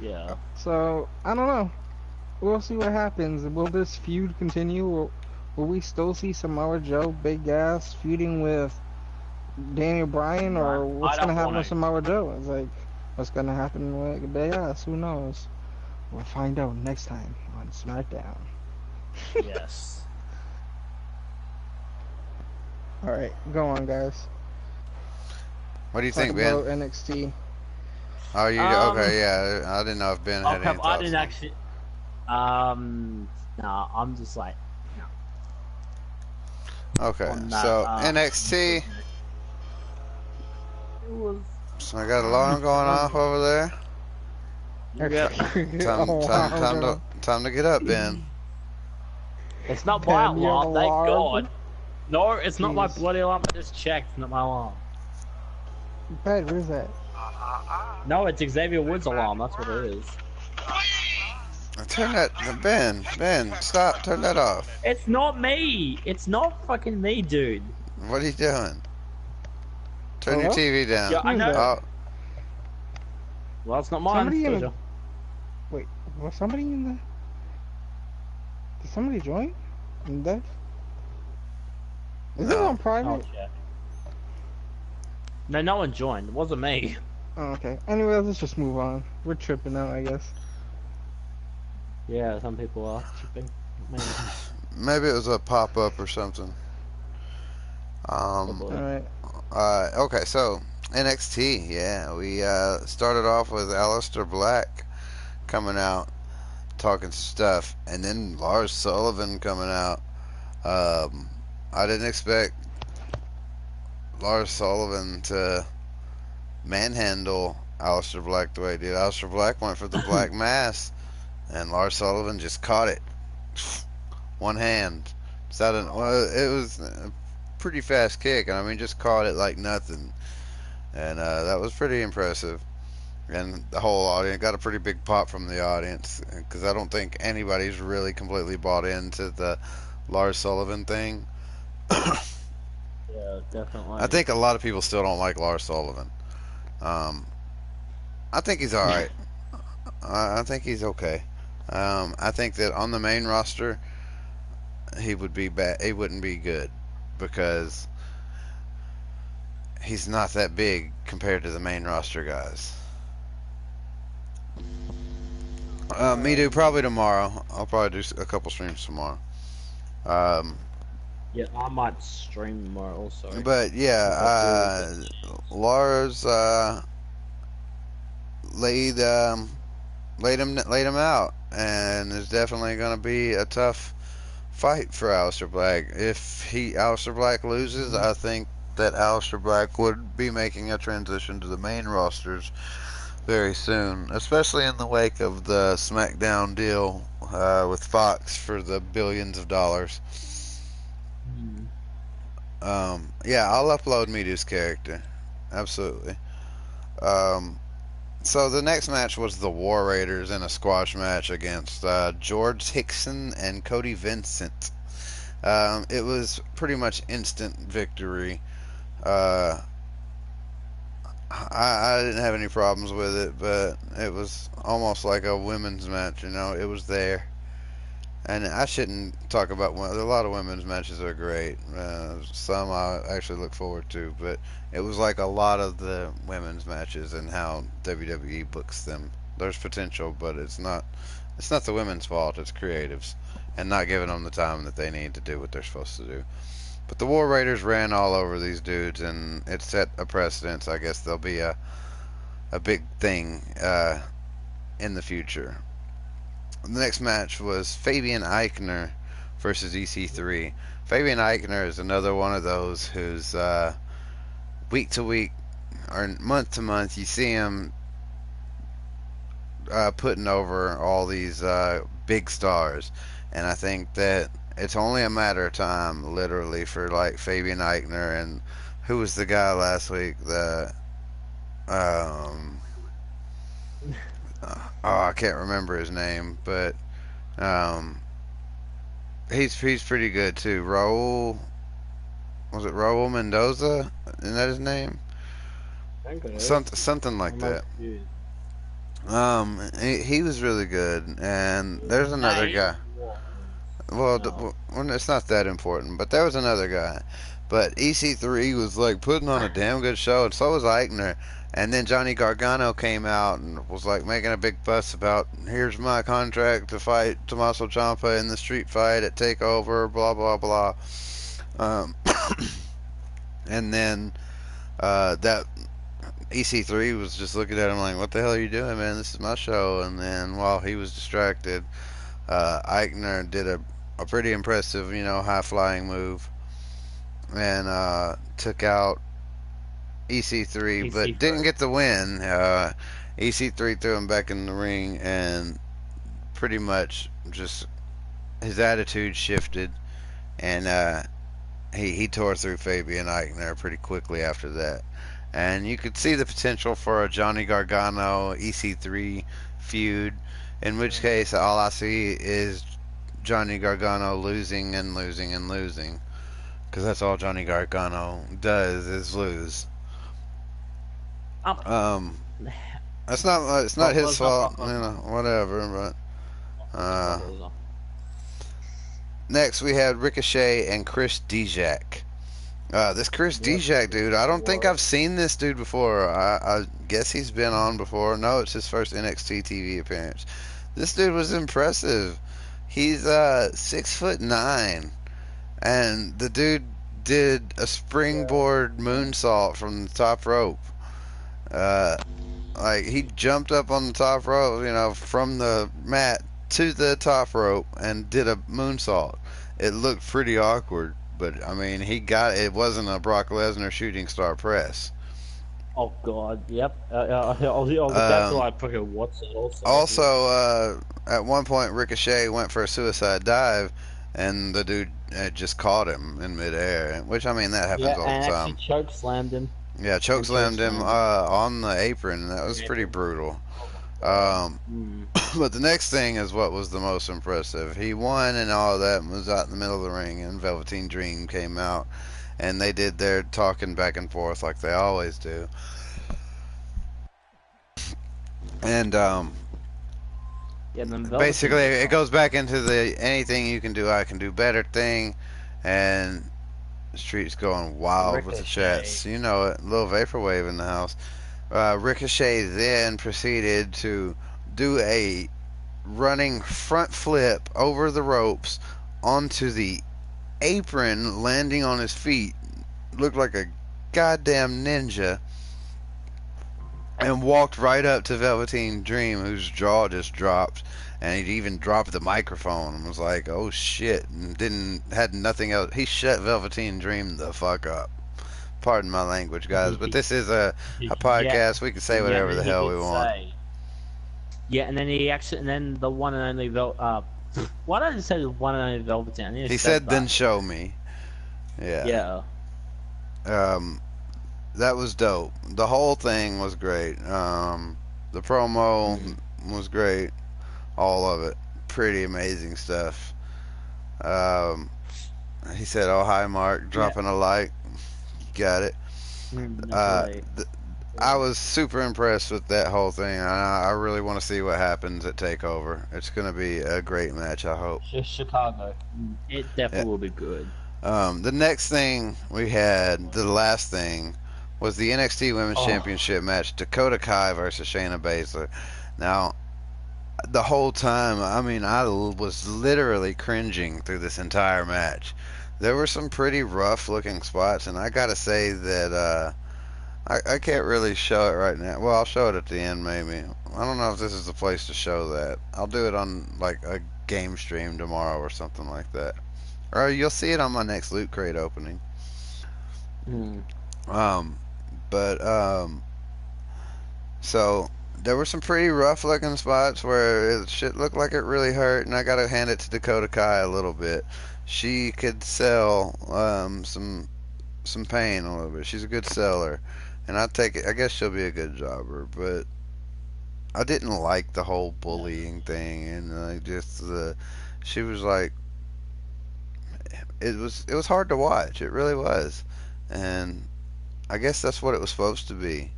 Yeah. So I don't know. We'll see what happens. Will this feud continue? Will we still see Samoa Joe, Big Ass, feuding with Daniel Bryan, or what's gonna happen with Samoa Joe? It's like, what's gonna happen with Big Ass? Who knows? We'll find out next time on SmackDown. Yes. All right, go on, guys. What do you Talk think, about Ben? NXT. Oh, you Um, okay? Yeah, I didn't know if Ben had okay, any I thoughts didn't on. actually. Nah, I'm just like, no, Okay, on that. so It NXT. was. So I got an alarm going off over there. Yep. Time to get up, Ben. It's not my Ben, you have alarm, thank alarm? God. No, it's not my Jeez. bloody alarm. I just checked. It's not my alarm. Ben, what is that? No, it's Xavier Woods' alarm. That's what it is. Turn that, Ben, stop. Turn that off. It's not me. It's not fucking me, dude. What are you doing? Turn your Hello? TV Yeah, down. I Who is know. that? Oh, Well, it's not mine. Somebody in Told the... you. Wait, was somebody in the... Did somebody join? In that? Is this no. on private? Oh, yeah. No one joined. It wasn't me. Oh, okay. Anyway, let's just move on. We're tripping now, I guess. Yeah, some people are tripping. Maybe. Maybe it was a pop up or something. Probably. Alright. Okay, so NXT, yeah, we started off with Aleister Black coming out talking stuff, and then Lars Sullivan coming out. I didn't expect Lars Sullivan to manhandle Aleister Black the way he did. Aleister Black went for the Black Mass, and Lars Sullivan just caught it. One hand. Well, it was a pretty fast kick, and I mean, just caught it like nothing. And that was pretty impressive. And the whole audience got a pretty big pop from the audience because I don't think anybody's really completely bought into the Lars Sullivan thing. Yeah, I definitely. think a lot of people still don't like Lars Sullivan. Um, I think he's all right. I think he's okay. I think that on the main roster, he would be bad. He wouldn't be good because he's not that big compared to the main roster guys. Me do probably tomorrow. I'll probably do a couple streams tomorrow. Um, Yeah, I might stream tomorrow also. but yeah, Lars laid laid him out, and it's definitely going to be a tough fight for Aleister Black. If Aleister Black loses, I think that Aleister Black would be making a transition to the main rosters very soon, especially in the wake of the SmackDown deal with Fox for the billions of dollars. Yeah, I'll upload Midu's character. Absolutely. So the next match was the War Raiders in a squash match against George Hickson and Cody Vincent. It was pretty much instant victory. I didn't have any problems with it, but it was almost like a women's match. You know, it was there. And I shouldn't talk about a lot of women's matches are great. Some I actually look forward to, but it was like a lot of the women's matches and how WWE books them. There's potential, but it's not. It's not the women's fault. It's creatives and not giving them the time that they need to do what they're supposed to do. But the War Raiders ran all over these dudes, and it set a precedence. I guess there'll be a big thing in the future. The next match was Fabian Eichner versus EC3. Fabian Eichner is another one of those who's week to week or month to month, you see him putting over all these big stars. And I think that it's only a matter of time, literally, for like Fabian Eichner and who was the guy last week? Um, I can't remember his name, but um, he's pretty good too. Was it Raul Mendoza? Isn't that his name? Something like that. He was really good, and there's another guy. Well, it's not that important, but there was another guy. But EC3 was like putting on a damn good show, and so was Eichner. And then Johnny Gargano came out and was like making a big fuss about, here's my contract to fight Tommaso Ciampa in the street fight at TakeOver, blah blah blah. Um, and then that EC3 was just looking at him like, "What the hell are you doing, man? This is my show." And then while he was distracted, Eichner did a pretty impressive, high flying move and took out EC3, but didn't get the win. EC3 threw him back in the ring, and pretty much just his attitude shifted, and he tore through Fabian Eichner pretty quickly after that. And you could see the potential for a Johnny Gargano EC3 feud, in which case all I see is Johnny Gargano losing and losing and losing, because that's all Johnny Gargano does is lose. It's not his fault, whatever. But next we had Ricochet and Chris Dijak. This Chris Dijak dude, I don't think I've seen this dude before. I guess he's been on before. No, it's his first NXT TV appearance. This dude was impressive. He's 6'9", and the dude did a springboard moonsault from the top rope. Like he jumped up on the top rope, from the mat to the top rope and did a moonsault. It looked pretty awkward, but I mean, it wasn't a Brock Lesnar shooting star press. Oh God, yep. That's why I fucking watched it also. Also, at one point, Ricochet went for a suicide dive, and the dude just caught him in midair. Which, I mean, that happens all the time. And actually choke slammed him. Yeah, choke slammed him on the apron. That was pretty brutal. But the next thing is what was the most impressive. He won and all of that, and was out in the middle of the ring, and Velveteen Dream came out, and they did their talking back and forth like they always do. And basically it goes back into the anything you can do, I can do better thing, and the Street's going wild with the chats. You know it, little vaporwave in the house. Ricochet then proceeded to do a running front flip over the ropes onto the apron, landing on his feet. Looked like a goddamn ninja. And walked right up to Velveteen Dream, whose jaw just dropped, and he'd even dropped the microphone and was like, "Oh shit!" and had nothing else. He shut Velveteen Dream the fuck up. Pardon my language, guys, but this is a podcast. We can say whatever the hell we want. Yeah, and then the one and only why don't I say the one and only Velveteen? He said, "Then show me." Yeah. That was dope. The whole thing was great. The promo was great. All of it. Pretty amazing stuff. He said, "Oh, hi, Mark. Dropping a like." Got it. I was super impressed with that whole thing. I really want to see what happens at TakeOver. It's going to be a great match, I hope. Chicago. It definitely will be good. The next thing we had, the last thing, was the NXT Women's Championship match, Dakota Kai versus Shayna Baszler. Now, the whole time, I mean, I was literally cringing through this entire match. There were some pretty rough-looking spots, and I gotta say that I can't really show it right now. Well, I'll show it at the end, maybe. I don't know if this is the place to show that. I'll do it on, like, a game stream tomorrow or something like that. Or you'll see it on my next Loot Crate opening. So there were some pretty rough looking spots where shit looked like it really hurt, and I gotta hand it to Dakota Kai a little bit. She could sell some pain a little bit. She's a good seller, and I take it. I guess she'll be a good jobber, but I didn't like the whole bullying thing, and she was like, it was hard to watch. It really was, and I guess that's what it was supposed to be.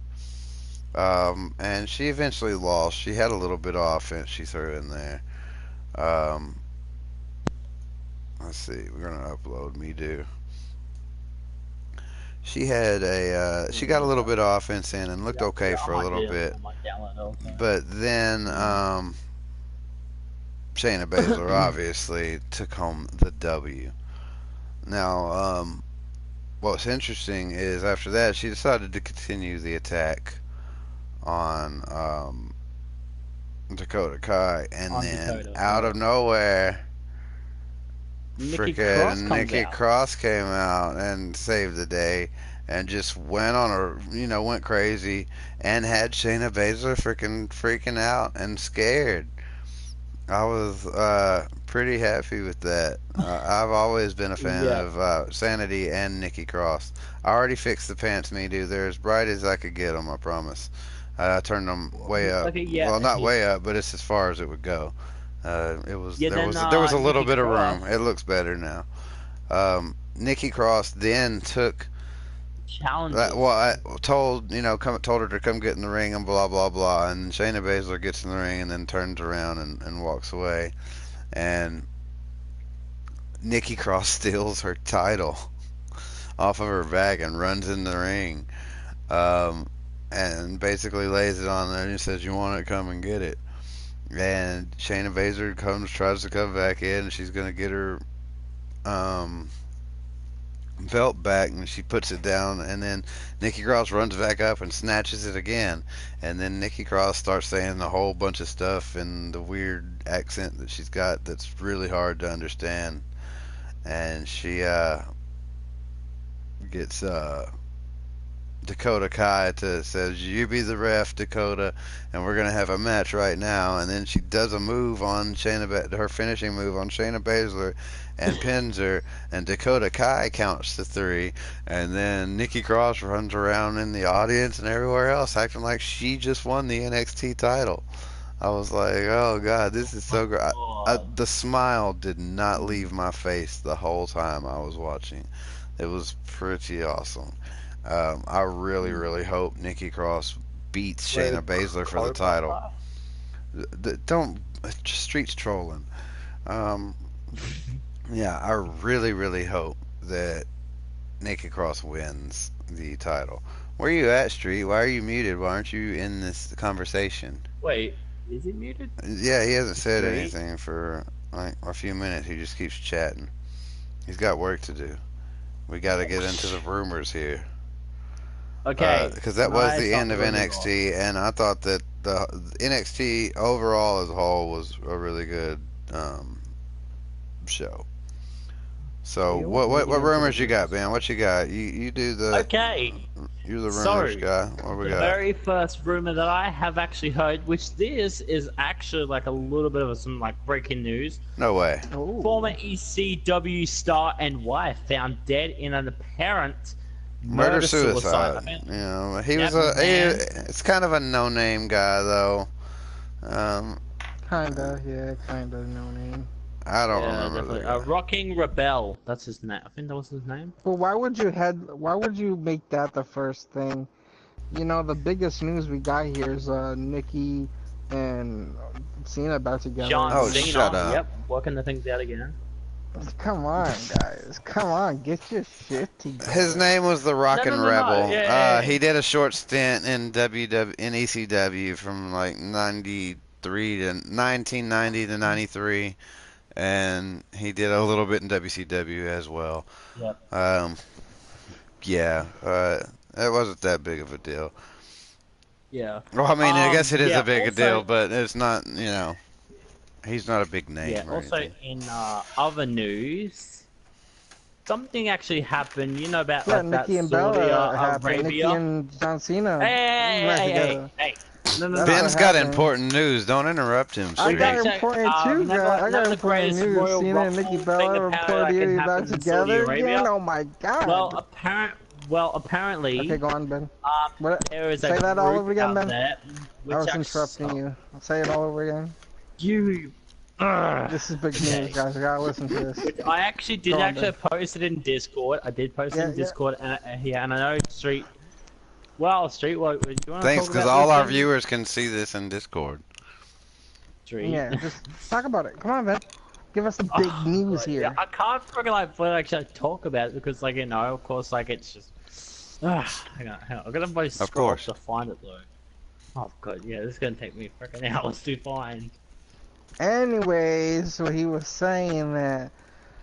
And she eventually lost. She had a little bit of offense she threw in there. Let's see. We're gonna upload me do. She had she got a little bit of offense in and looked okay for a little bit. But then Shayna Baszler obviously took home the W. Now what's interesting is after that she decided to continue the attack on Dakota Kai, and On then Dakota, out yeah. of nowhere, Nikki Cross freaking comes Nikki out. Cross came out and saved the day, and just went on went crazy, and had Shayna Baszler freaking out and scared. I was pretty happy with that. I've always been a fan Yeah. of Sanity and Nikki Cross. I already fixed the pants, me dude. They're as bright as I could get them, I promise. I turned them way up. Okay, Well, yeah. not way up, but it's as far as it would go. It was Yeah, there then was there was a little Nikki bit of Cross room. It looks better now. Nikki Cross then took that. Well, challenges. I told told her to come get in the ring and blah blah blah. And Shayna Baszler gets in the ring and then turns around and walks away. And Nikki Cross steals her title off of her back and runs in the ring, um, and basically lays it on there and says, "You want it? Come and get it." And Shayna Baszler tries to come back in, and she's gonna get her um, belt back, and she puts it down, and then Nikki Cross runs back up and snatches it again, and then Nikki Cross starts saying a whole bunch of stuff in the weird accent that she's got that's really hard to understand, and she gets Dakota Kai to says, "You be the ref, Dakota, and we're gonna have a match right now." And then she does a move on her finishing move on Shayna Baszler, and pins her. And Dakota Kai counts to 3, and then Nikki Cross runs around in the audience and everywhere else, acting like she just won the NXT title. I was like, "Oh God, this is so great." God. The smile did not leave my face the whole time I was watching. It was pretty awesome. I really, really hope Nikki Cross beats Wait, Shayna Baszler for the title. Cobra? Don't streets trolling. Um, yeah, I really, really hope that Nikki Cross wins the title. Where are you at, Street? Why are you muted? Why aren't you in this conversation? Wait, is he muted? Yeah, he hasn't said Street? anything for like a few minutes. He just keeps chatting. He's got work to do. We got to get into the rumors here. Okay. Because that was I the thought end of the rumors NXT, and I thought that the NXT overall as a whole was a really good show. So Yeah, what rumors you got, Ben? What you got? You do the Okay. you're the So, rumors guy. What we the got? very first rumor that I have actually heard, which this is actually like a little bit of some like breaking news. No way. Oh. Former ECW star and wife found dead in an apparent Murder suicide. suicide. I mean, You know, he Yep, was man. it's kind of a no name guy though. Kinda, yeah, kinda no name. I don't yeah, remember definitely. the guy. Rocking Rebel. That's his name. I think that was his name. But why would you make that the first thing? You know, the biggest news we got here is Nikki and Cena back together. John Oh, Cena. shut up. Yep, working the things out again. Come on, guys. Come on, get your shit together. His name was the Rockin' No. Rebel. Yeah. He did a short stint in ECW from like 1990 to 93, and he did a little bit in WCW as well. Yep. Yeah, it wasn't that big of a deal. Yeah. Well, I mean, I guess it is yeah, a big also, deal, but it's not. He's not a big name. Yeah. Or Also, anything. in other news, something actually happened. You know about Yeah, like Nikki that and Saudi Bella happened. Nikki Arabia. and John Cena. Hey, back hey, together. hey, hey! No. That's Ben's what got happened. important news. Don't interrupt him, I Street. got Okay, so, important too, never- guys. I got never the important greatest news. Royal Cena and Nikki Rumble Bella thing apparently reportedly that back can happen in Saudi together Arabia. again. Oh my god. Apparently, Okay, go on, Ben. What? there is a Say that all group over again, out Ben. there I was which interrupting you. Say it all over again. You. This is big Okay. news, guys. I gotta listen to this. I actually did Go on, post it in Discord. I did post it in Yeah. Discord, and I know Street. Well, Street, what do you want to Thanks, talk because about? all this our then? viewers can see this in Discord. Street. Yeah, just talk about it. Come on, Ben. Give us the big news here. Yeah, I can't fucking actually talk about it because, like, of course, like it's just. Hang on. I'm gonna probably scroll course. to find it though. Oh god, yeah, this is gonna take me freaking hours to find. Anyways, so he was saying that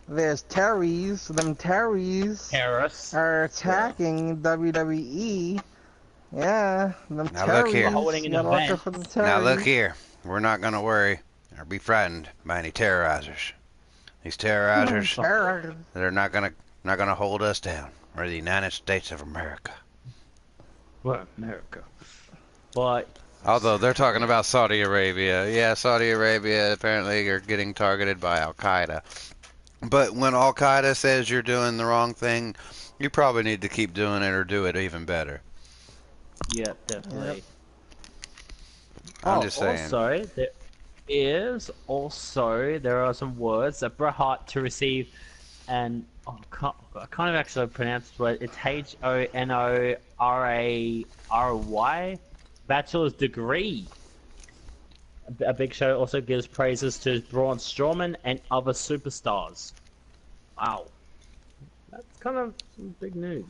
there's Terrys. Them Terrys Harris. are attacking WWE. Yeah, them Now look here. Terrys. Holding You an gotta watch event. out for the Now look Terrys. here. We're not gonna worry or be frightened by any terrorizers. These terrorizers Terrors. that are not gonna hold us down. We're the United States of America. What America? But Although they're talking about Saudi Arabia. Yeah, Saudi Arabia apparently are getting targeted by Al Qaeda. But when Al Qaeda says you're doing the wrong thing, you probably need to keep doing it or do it even better. yeah, definitely. I'm just saying. Also, there are some words that Bret Hart to receive, and I can't actually pronounce the word. It's HONORARY, bachelor's degree. A Big Show also gives praises to Braun Strowman and other superstars. Wow, that's kind of some big news.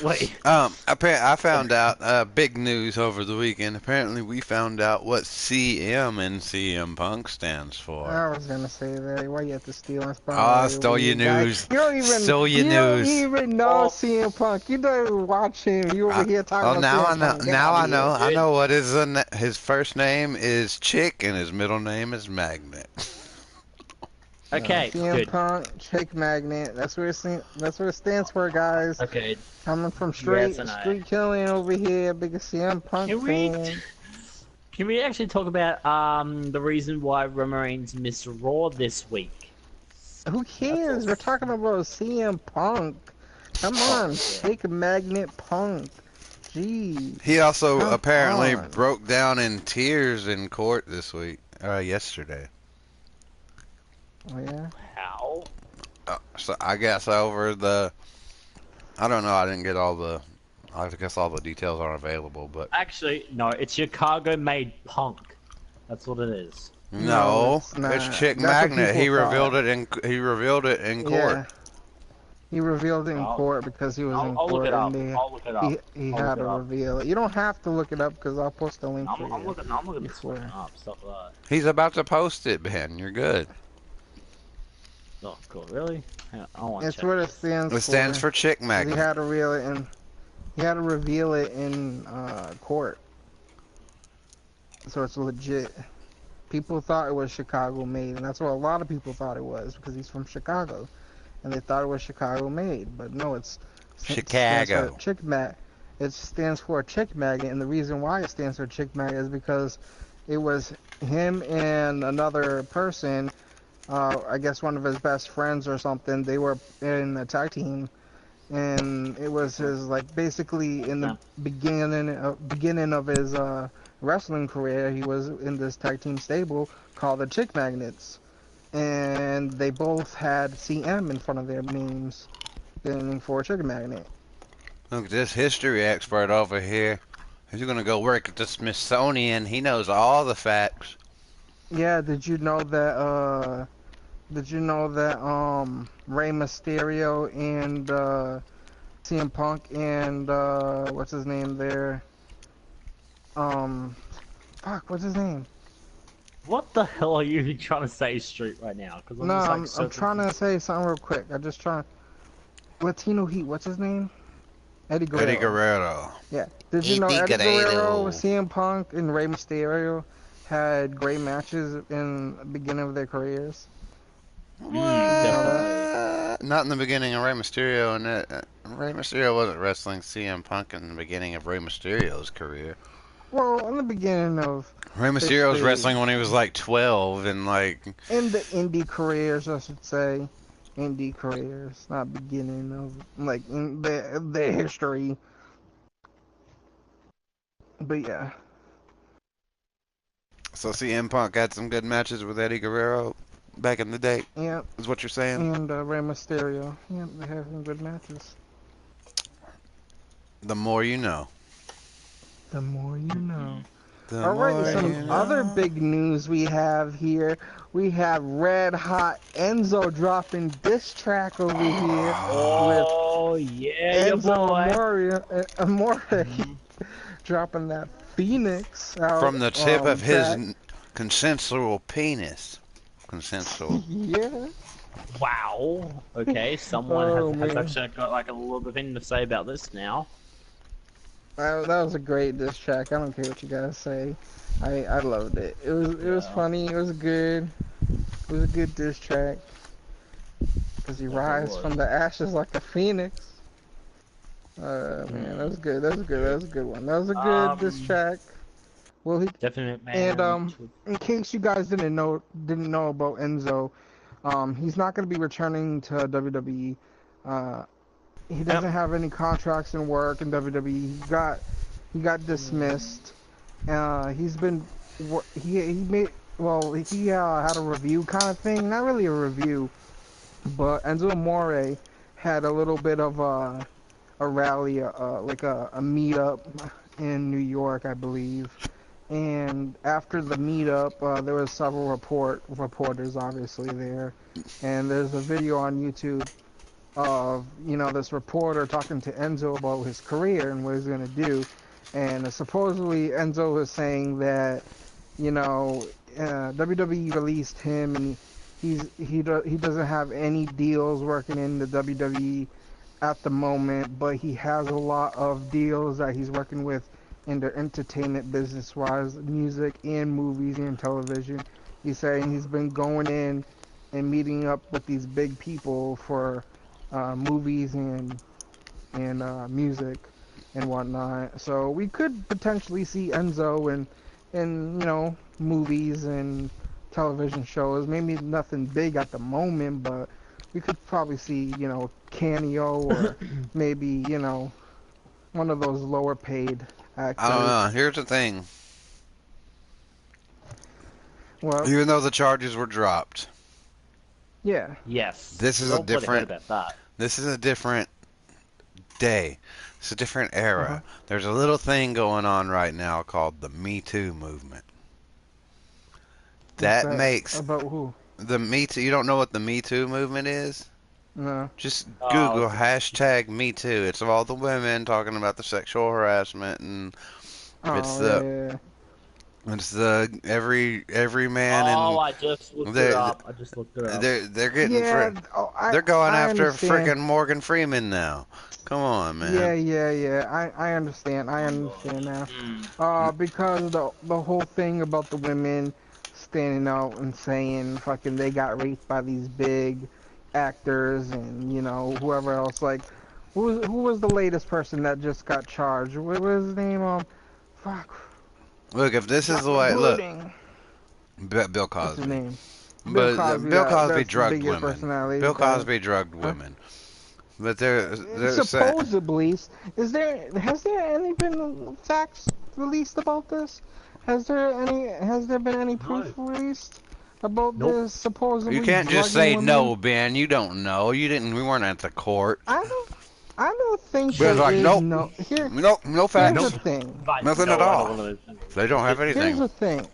Wait. I found out big news over the weekend. Apparently, we found out what CM in CM Punk stands for. I was gonna say that. Why you have to steal and spy? Oh, stole your news. You don't even. Stole your news. You don't even know CM Punk. You don't even watch him. You over here talking now about I know. CM Punk. Now I know. here, I know what his first name is Chick and his middle name is Magnet. Okay, CM good. Punk, Chick Magnet. That's what it stands for, guys. Okay, Coming from Yes, and I- Streetkilln over here, biggest CM Punk fan. Can we actually talk about the reason why Roman Reigns missed Raw this week? Who cares? We're talking about CM Punk. Come on, Chick Magnet Punk. Jeez. He also Come apparently on. broke down in tears in court this week. Yesterday. Oh yeah. How? So I guess over the. I don't know. I didn't get all the. I guess all the details aren't available, but Actually, no. It's Chicago-made Punk. That's what it is. no, it's not. it's Chick That's what Magnet. people He revealed thought. it in court. Yeah. He revealed it in I'll- court because he was in I'll look court it up. and I'll look it up. he I'll had look to it up. reveal it. You don't have to look it up because I'll post a link for I'm you. looking this swear. one up. Stuff like that. He's about to post it, Ben. You're good. Oh, cool. Really? Yeah, I want It's to what it stands for. It stands for Chick 'Cause Magnet. He had to reveal it in court. So it's legit. People thought it was Chicago made, and that's what a lot of people thought it was because he's from Chicago, and they thought it was Chicago made. But no, it stands Chicago. for Chick Mag. It stands for Chick Magnet, and the reason why it stands for Chick Magnet is because it was him and another person. I guess one of his best friends or something. They were in a tag team, and it was his basically in the beginning of his wrestling career. He was in this tag team stable called the Chick Magnets, and they both had CM in front of their names, standing for Chick Magnet. Look at this history expert over here. He's gonna go work at the Smithsonian. He knows all the facts. Yeah, did you know that Rey Mysterio and CM Punk and what's his name there? What's his name? What the hell are you trying to say straight right now? Because No, I'm trying to say something real quick. I just trying. Latino Heat, what's his name? Eddie Guerrero. Eddie Guerrero. Yeah. Did you know Eddie Eddie Guerrero, Guerrero. CM Punk, and Rey Mysterio had great matches in the beginning of their careers? Definitely. Not in the beginning of Rey Mysterio, and Rey Mysterio wasn't wrestling CM Punk in the beginning of Rey Mysterio's career. Well, in the beginning of Rey Mysterio was History. wrestling when he was like 12, and in the indie careers, I should say, indie careers, not beginning of in their history. But yeah, so CM Punk had some good matches with Eddie Guerrero back in the day. yeah, Is what you're saying? and Rey Mysterio, yeah, they have some good matches. The more you know. The more you know. The Alright, more some you know. other big news we have here. We have Red Hot Enzo dropping diss track over here with Oh yeah, your Enzo boy. Amore dropping that Phoenix out From the tip of his track. consensual penis. consensual. Yeah. Wow. Okay, someone Oh has man, actually got like a little bit of thing to say about this now. that was a great diss track. I don't care what you guys say. I loved it. It was Yeah, funny. It was good. It was a good diss track. Cause he definitely rise was. from the ashes like a phoenix. Man, that was good. That was good. That Good. was a good one. That was a good diss Um, track. Well, he Definite and man. in case you guys didn't know about Enzo, he's not going to be returning to WWE. He Yep. doesn't have any contracts in work in WWE. He got dismissed. He's been he made he had a review kind of thing, not really a review, but Enzo Amore had a little bit of a rally, like a meetup in New York, I believe. And after the meetup, there was several reporters obviously there, and there's a video on YouTube of this reporter talking to Enzo about his career and what he's gonna do, and supposedly Enzo was saying that WWE released him and he doesn't have any deals working in the WWE at the moment, but he has a lot of deals that he's working with in the entertainment business wise, music and movies and television. He's saying he's been going in and meeting up with these big people for movies and music and whatnot. So we could potentially see Enzo in movies and television shows. Maybe nothing big at the moment, but we could probably see cameo or maybe one of those lower paid I don't actors. know. Here's the thing. Well, Even though the charges were dropped, yeah, Yes. this is We a all bloody heard different. about that. This is a different day. It's a different uh huh. era. There's a little thing going on right now called the Me Too movement. What's That that makes about? Who? the Me Too. You don't know what the Me Too movement is? No. Just Oh, Google hashtag Me Too. It's all the women talking about the sexual harassment, and it's Oh yeah, the yeah, yeah. it's the every man, oh, and I just looked it they're up. I just looked it up. they're getting Yeah, oh, I they're going I after understand. freaking Morgan Freeman now. Come on, Yeah, man. yeah, yeah. I understand. Oh I my understand now. god. Mm. Because the whole thing about the women standing out and saying fucking they got raped by these big actors and whoever else. Like, who was the latest person that just got charged? What was his name? Fuck. Look, if this is Got the me way, look, hurting. Bill What's his Cosby. name? Bill But Cosby. Bill Cosby That's the drugged biggest women. personality Bill that. Cosby drugged Huh? women. But they're saying, Supposedly, has there any been facts released about this? Has there been any proof No. released about Nope. this you supposedly can't just drugging say women? no, Ben. You don't know. You didn't. We weren't at the court. I don't I don't think Ben's there like, is nope, no here nope, no here's Nope. the facts, thing. Like, nothing at no, I don't all. want to. They don't have Here's anything. the thing.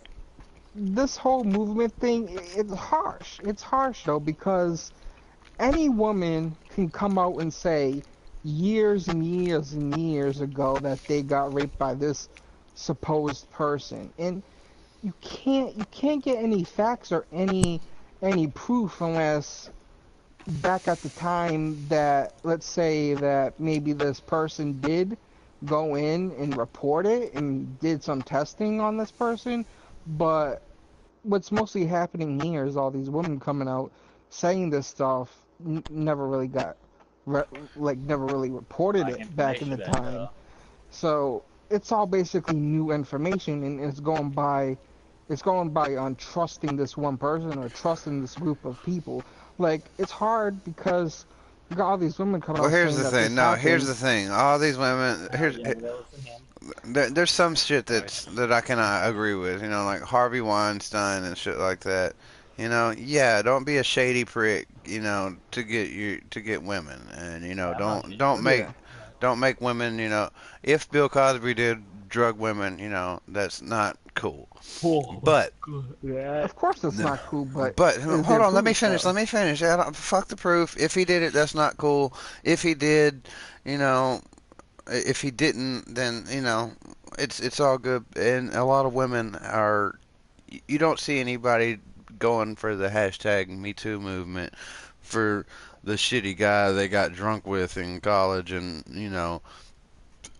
This whole movement thing, it's harsh. It's harsh though because any woman can come out and say years and years and years ago that they got raped by this supposed person, and you can't get any facts or any proof unless back at the time that, let's say that maybe this person did go in and report it and did some testing on this person. But what's mostly happening here is all these women coming out saying this stuff, never really got re- never really reported Like it back in the information about time. So it's all basically new information, and it's going by on trusting this one person or trusting this group of people. Like, it's hard because you got all these women coming Well, out here's saying the that thing. this No, here's happened. the thing. All these women. Here's Yeah, there was some him. there's some shit Sorry. that I cannot agree with. You know, like Harvey Weinstein and shit like that. You know, yeah, don't be a shady prick. You know, to get women, and Yeah, I'm not kidding. Yeah, don't make women. You know, if Bill Cosby did drug women, you know, that's not cool. Oh my But god. Yeah. of course that's no. not cool, but But is hold there on, let me proof finish. though? Let me finish. Fuck the proof. If he did it, that's not cool. If he did, you know, if he didn't, then you know, it's all good. And a lot of women are. You don't see anybody going for the hashtag Me Too movement, for the shitty guy they got drunk with in college, and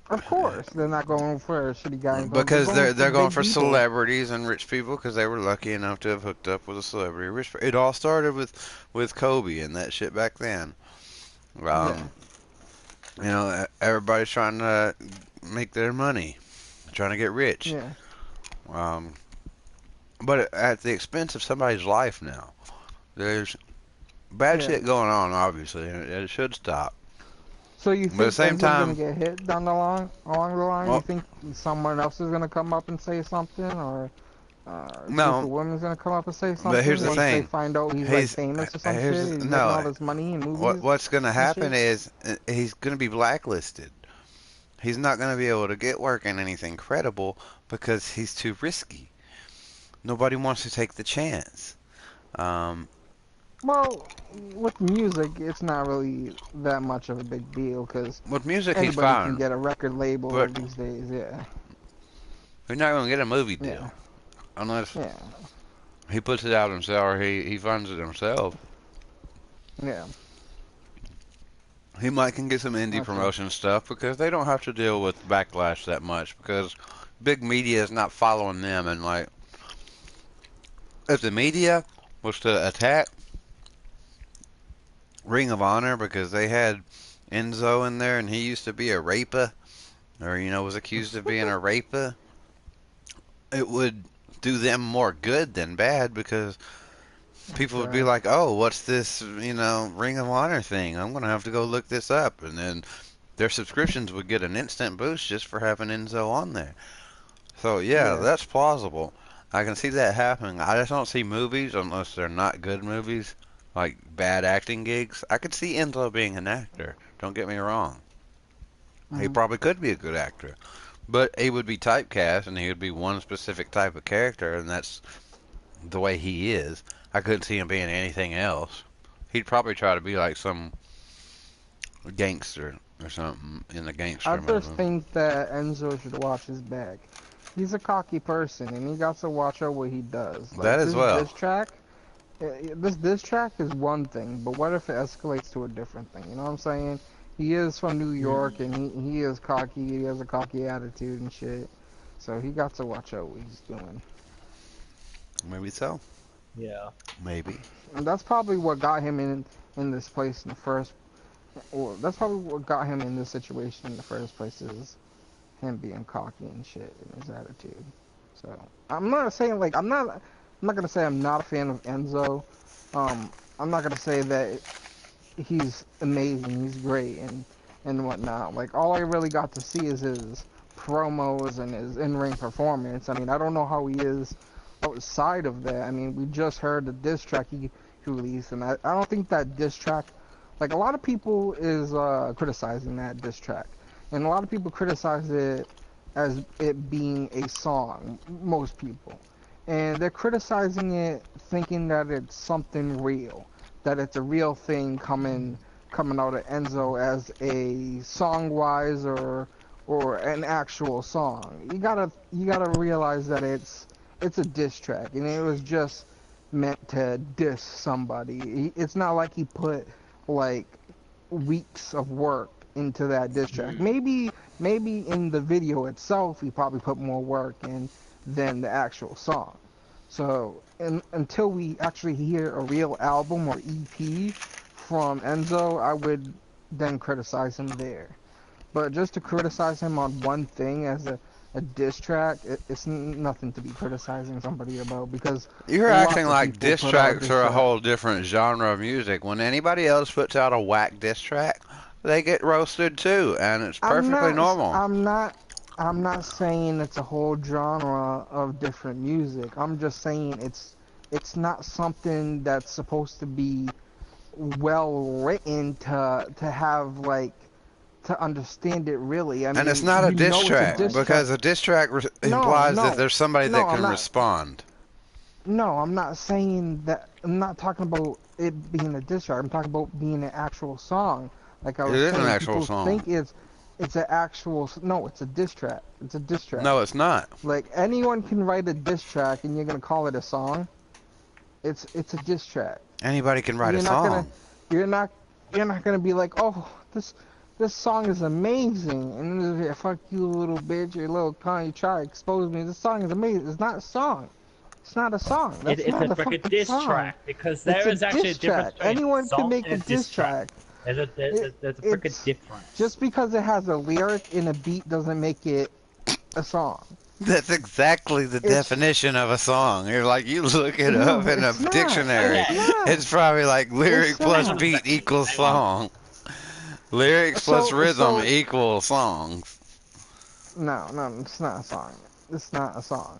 Of course, they're not going for a shitty guy. They're because going for they're going big for people. celebrities and rich people because they were lucky enough to have hooked up with a celebrity. It all started with Kobe and that shit back then. Yeah, Um, everybody's trying to make their money, trying to get rich. yeah, Um, but at the expense of somebody's life now. There's bad yeah. shit going on, obviously, and it should stop. So you But at the think same Enzo's gonna time, get hit down the line, along the line? You well, think someone else is gonna come up and say something, or a group of no. women's gonna come up and say But here's something the once they thing. find out he's like He's famous or some shit? here's He's getting no. all this money in What movies what's gonna and happen shit. is he's gonna be blacklisted. He's not gonna be able to get work in anything credible because he's too risky. Nobody wants to take the chance. Um, Well, with music, it's not really that much of a big deal because with music, he's anybody can fine, get a record label but these days. Yeah, he's not gonna get a movie yeah, deal unless yeah, he puts it out himself or he funds it himself. yeah. He might can get some indie That's true. promotion stuff because they don't have to deal with backlash that much because big media is not following them. And like, if the media was to attack Ring of Honor because they had Enzo in there and he used to be a raper or was accused of being a raper, it would do them more good than bad because That's people would be right. like, "Oh, what's this, Ring of Honor thing? I'm gonna have to go look this up," and then their subscriptions would get an instant boost just for having Enzo on there. So yeah, Yeah. that's plausible. I can see that happening. I just don't see movies unless they're not good movies, like bad acting gigs. I could see Enzo being an actor. Don't get me wrong. He Mhm. probably could be a good actor, but he would be typecast and he would be one specific type of character, and that's the way he is. I couldn't see him being anything else. He'd probably try to be like some gangster or something in the I gangster just movie. think that Enzo should watch his back. He's a cocky person, and he got to watch out what he does. That Like as this well. diss track, this diss track is one thing, but what if it escalates to a different thing? You know what I'm saying? He is from New York, and he is cocky. He has a cocky attitude and shit. So he got to watch out what he's doing. Maybe so. Yeah. Maybe. And that's probably what got him in this place in the first. Or that's probably what got him in this situation in the first place is him being cocky and shit and his attitude. So I'm not saying like I'm not gonna say I'm not a fan of Enzo. I'm not gonna say that he's amazing, he's great and whatnot. Like all I really got to see is his promos and his in-ring performance. I mean, I don't know how he is outside of that. I mean, we just heard the diss track he released, and I don't think that diss track, like a lot of people is criticizing that diss track, and a lot of people criticize it as it being a song. Most people, and they're criticizing it thinking that it's something real, that it's a real thing coming out of Enzo as a song wise or an actual song. You gotta realize that it's a diss track, and it was just meant to diss somebody. It's not like he put like weeks of work into that diss track. Maybe in the video itself he probably put more work in than the actual song. So until we actually hear a real album or EP from Enzo, I would then criticize him there. But just to criticize him on one thing as a diss track, it's nothing to be criticizing somebody about because You're acting lots of like people diss put out tracks diss are a tracks. whole different genre of music. When anybody else puts out a whack diss track, they get roasted too, and it's I'm perfectly not, normal. I'm not, I'm not saying it's a whole genre of different music. I'm just saying it's not something that's supposed to be well written to have like to understand it really. I And it's mean, not a you diss know it's a track diss track. because a diss track No, implies that no, there's somebody that no, can I'm not. respond. No, I'm not saying that. I'm not talking about it being a diss track. I'm talking about being an actual song. Like I It was is an saying, actual people song. think it's an actual. No, it's a diss track. It's a diss track. No, it's not. Like anyone can write a diss track, and you're gonna call it a song. It's a diss track. Anybody can write a You're not gonna song. you're not you're not gonna be like, oh, this song is amazing, and then fuck you, little bitch, you little cunt, you try to expose me. This song is amazing. It's not a song. It's not a song. That's It's not a a freaking fucking diss song. track because It's there a is actually a diss difference track. between a Anyone can song make and a a diss diss track. track. There's a freaking It's difference. just because it has a lyric and a beat doesn't make it a song. That's exactly the It's definition of a song. You're like, you look it up no, in a it's not. dictionary. It's Okay, not. It's probably like It's lyric hold plus on a not. beat second. equals Hang on. song. Lyrics plus So rhythm so equals songs. no, it's not a song. It's not a song.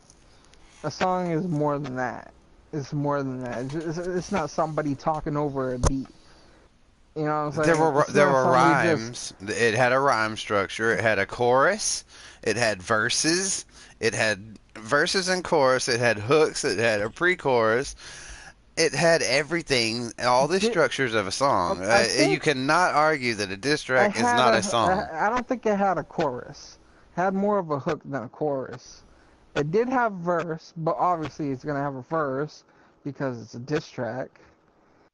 A song is more than that. It's more than that. It's not somebody talking over a beat. You know what I'm There saying? were It's there not were somebody just rhymes. It had a rhyme structure. It had a chorus. It had verses. It had verses and chorus. It had hooks. It had a pre-chorus. It had everything, all the did. structures of a song. I You think cannot argue that a diss I track is had not a a. song. I don't think it had a chorus. It had more of a hook than a chorus. It did have verse, but obviously it's gonna have a verse because it's a diss track.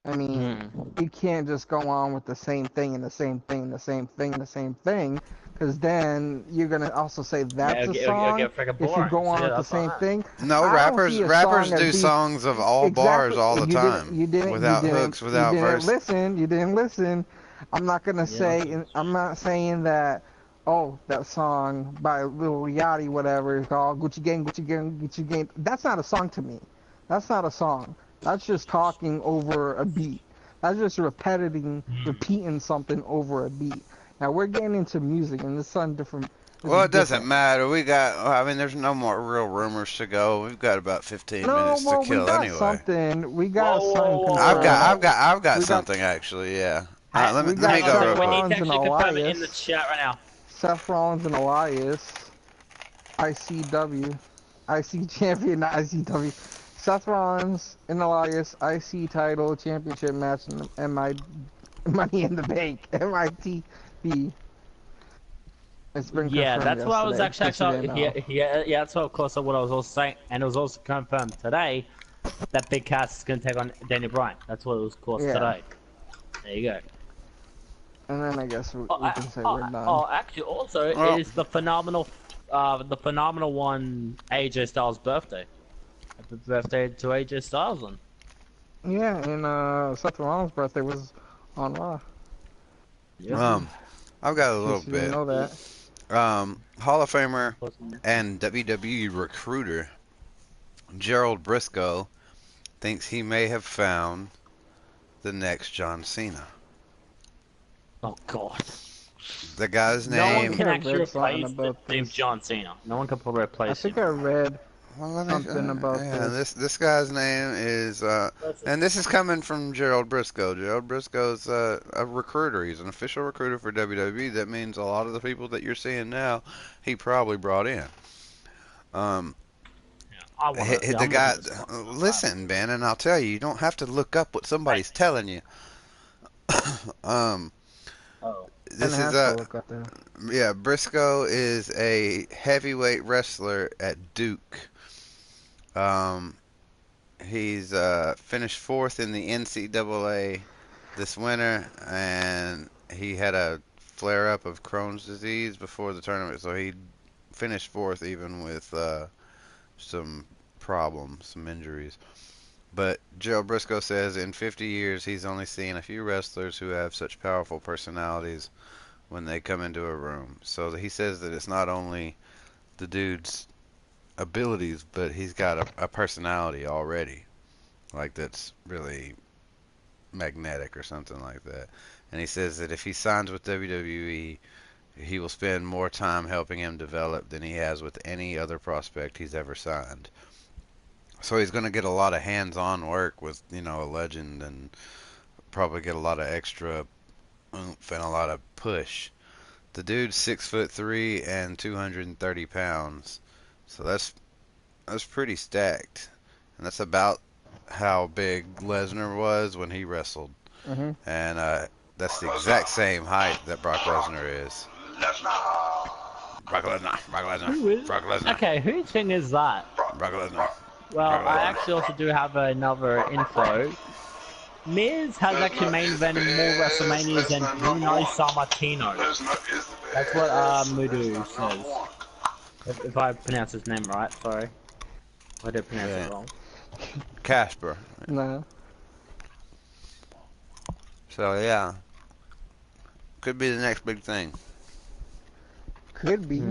I mean, you can't just go on with the same thing and the same thing and the same thing and the same thing, because then you're gonna also say Yeah, that's a it'll song get freaking if you boring. go So on yeah, with the that's same fine. thing. No, I don't rappers see a rappers song as do being songs of all bars exactly. all the You didn't. time, You didn't. You without didn't. hooks, You without didn't verse. listen. You didn't listen. I'm not gonna Yeah. say. I'm not saying that. Oh, that song by Lil Yachty, whatever, is called Gucci Gang, Gucci Gang, Gucci Gang. That's not a song to me. That's not a song. That's just talking over a beat. That's just repeating something over a beat. Now we're getting into music, and this is something different. This Well, is it doesn't different. matter. I mean, there's no more real rumors to go. We've got about 15 No, minutes to well, we kill got anyway. something. We Whoa, got something whoa, I've whoa, got, confirmed. I've whoa. got, I've got We got something actually. Yeah. Hang, we Let me got hang on a go Seth real second. We quick. need to Rollins and actually confirm it in the Elias. chat right now. Seth Rollins and Elias. ICW. IC champion, not ICW. Seth Rollins and Elias IC title championship match in the MI Money in the Bank. MITB. It's been Yeah, confirmed that's what I was yesterday, in case you didn't know. yeah, that's what, of course, what I was also saying, and it was also confirmed today that Big Cass is going to take on Daniel Bryan. That's what it was, of course, Yeah. today. There you go. And then I guess we can say we're done. Actually, also, Well, it is the phenomenal one AJ Styles' birthday. Happy birthday to AJ Styles, then. Yeah, and Seth Rollins' birthday was on Raw. Yeah. I've got a In little case you didn't bit. know that. Hall of Famer and WWE recruiter Gerald Briscoe thinks he may have found the next John Cena. Oh God. The guy's No one name. can I've actually read something replace the about name this. John Cena. No one can I replace him. think I read Well, let me, something about yeah, this. this guy's name is, and this is coming from Gerald Briscoe. Gerald Briscoe's a recruiter. He's an official recruiter for WWE. That means a lot of the people that you're seeing now, he probably brought in. Um, Yeah, I want to. the I'm guy, looking at this one. listen, Ben, and I'll tell you, you don't have to look up what somebody's telling you. um, Oh. And this I is have to look up there. yeah, Briscoe is a heavyweight wrestler at Duke. Um, he's finished fourth in the NCAA this winter, and he had a flare up of Crohn's disease before the tournament, so he finished fourth even with some problems, some injuries. But Joe Briscoe says in 50 years he's only seen a few wrestlers who have such powerful personalities when they come into a room. So he says that it's not only the dude's abilities, but he's got a personality already, like that's really magnetic or something like that. And he says that if he signs with WWE, he will spend more time helping him develop than he has with any other prospect he's ever signed. So he's going to get a lot of hands-on work with, a legend, and probably get a lot of extra oomph and a lot of push. The dude's 6'3" and 230 pounds, so that's pretty stacked, and that's about how big Lesnar was when he wrestled, Mm-hmm. and that's the exact same height that Brock Lesnar is. Brock Lesnar, Brock Lesnar, Who is? Brock Lesnar, Okay, whose thing is that? Brock Lesnar. Well, I actually also do have another info. Miz has actually main evented more WrestleManias than Bruno Sammartino. That's what Mudu says. If I pronounce his name right, sorry. I did pronounce it wrong. Casper. No. So yeah, could be the next big thing. Could be.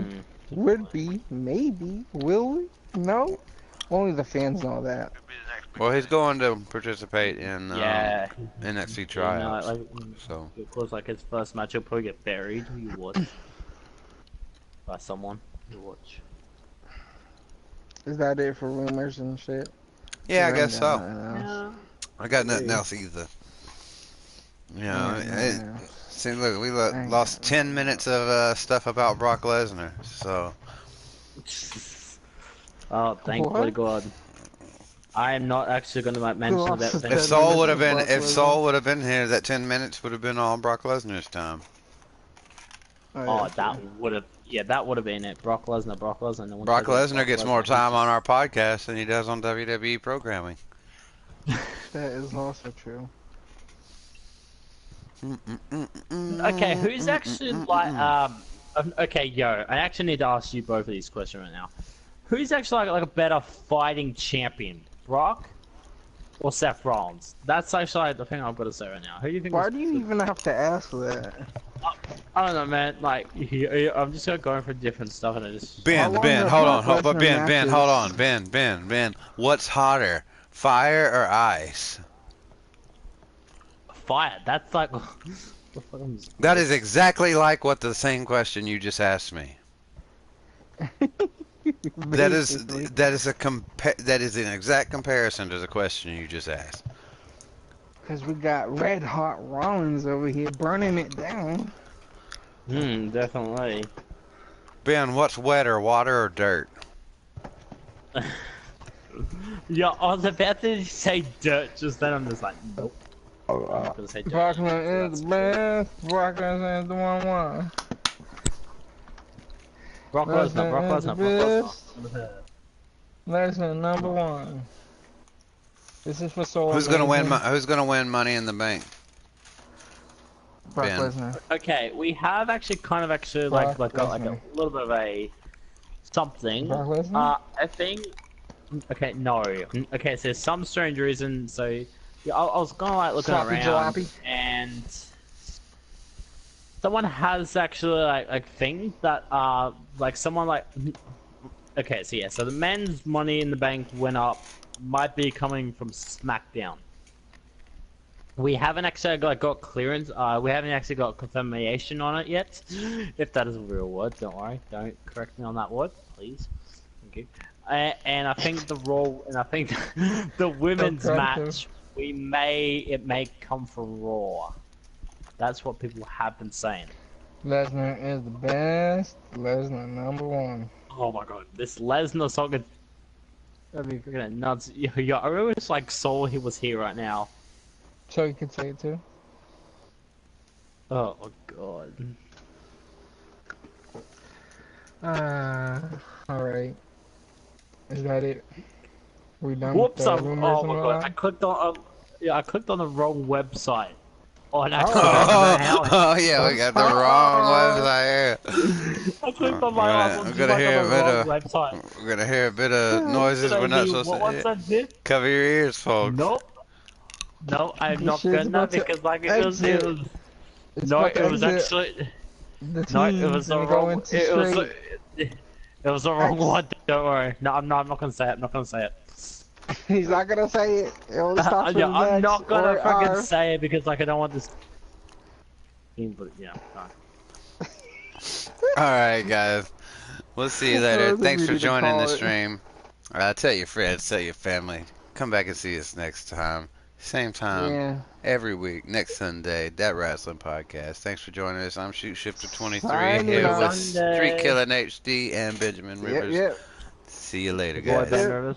Would be. Maybe. Will we? No. Only the fans know that. Well, he's going to participate in Yeah. NXT tryouts. So of course, like his first match, he'll probably get buried. You watch by someone. You watch. Is that it for rumors and shit? yeah, I guess so. Yeah. I got nothing else either. You know, see, look, we lost 10 minutes of stuff about Brock Lesnar. So. Oh, thankfully God. I am not actually going to mention that thing. If Saul would have been here, that 10 minutes would have been all Brock Lesnar's time. Oh, that would have been it. Brock Lesnar. No Brock Lesnar gets more time on our podcast than he does on WWE programming. That is also true. Okay, who's actually like okay, yo, I actually need to ask you both of these questions right now. Who's actually like a better fighting champion, Brock or Seth Rollins? That's actually the thing I've got to say right now. Who do you think? Why do you even have to ask that? I don't know, man. Like, I'm just going for different stuff, and I just Ben, hold on. Ben. What's hotter, fire or ice? Fire. That's like. That is exactly like what the same question you just asked me. that is an exact comparison to the question you just asked. Because we got red hot Rollins over here burning it down. Definitely. Ben, what's wetter, water or dirt? Yeah, I was about to say dirt just then. I'm just like, nope. I'm not gonna say dirt. Brock Lesnar is the best. Brock Lesnar is the one. Brock Lesnar. Lesnar number one. This is for Soulamazin. Who's gonna win Money in the Bank? Brock Lesnar. Okay, we have actually got like a little bit of a something. Brock Lesnar? I think. Okay, no. Okay, so there's some strange reason. So yeah, I was kind of like looking around, and someone has actually like things that like someone like. Okay, so yeah, so the men's Money in the Bank winner might be coming from SmackDown. We haven't actually got clearance. We haven't actually got confirmation on it yet. If that is a real word, don't worry. Don't correct me on that word, please. Thank you. And I think the women's match it may come from Raw. That's what people have been saying. Lesnar is the best. Lesnar number one. Oh my god, this Lesnar song is freaking nuts. Yeah, I really just like saw he was here right now. So you can say it too. Oh god. Alright. Is that it? We done Whoops! with the rumors Oh my god! I clicked on the wrong website. Oh, no, oh yeah, we got the wrong website here. I clicked on my we're gonna hear a bit of noises we're not supposed to. Cover your ears, folks. Nope. No, I'm not gonna because like it was actually it was the wrong. It was the wrong one. Don't worry. No, I'm not gonna say it. I'm not gonna say it. He's not gonna say it. I'm not gonna fucking say it because like I don't want this. But yeah. Alright, guys. We'll see you later. Thanks for joining the stream. Tell your friends, tell your family. Come back and see us next time. Same time. Every week. Next Sunday. Dat Wrasslin podcast. Thanks for joining us. I'm Sheepshifter 23 here with Streetkilln HD and Benjamin Rivers. See you later, guys.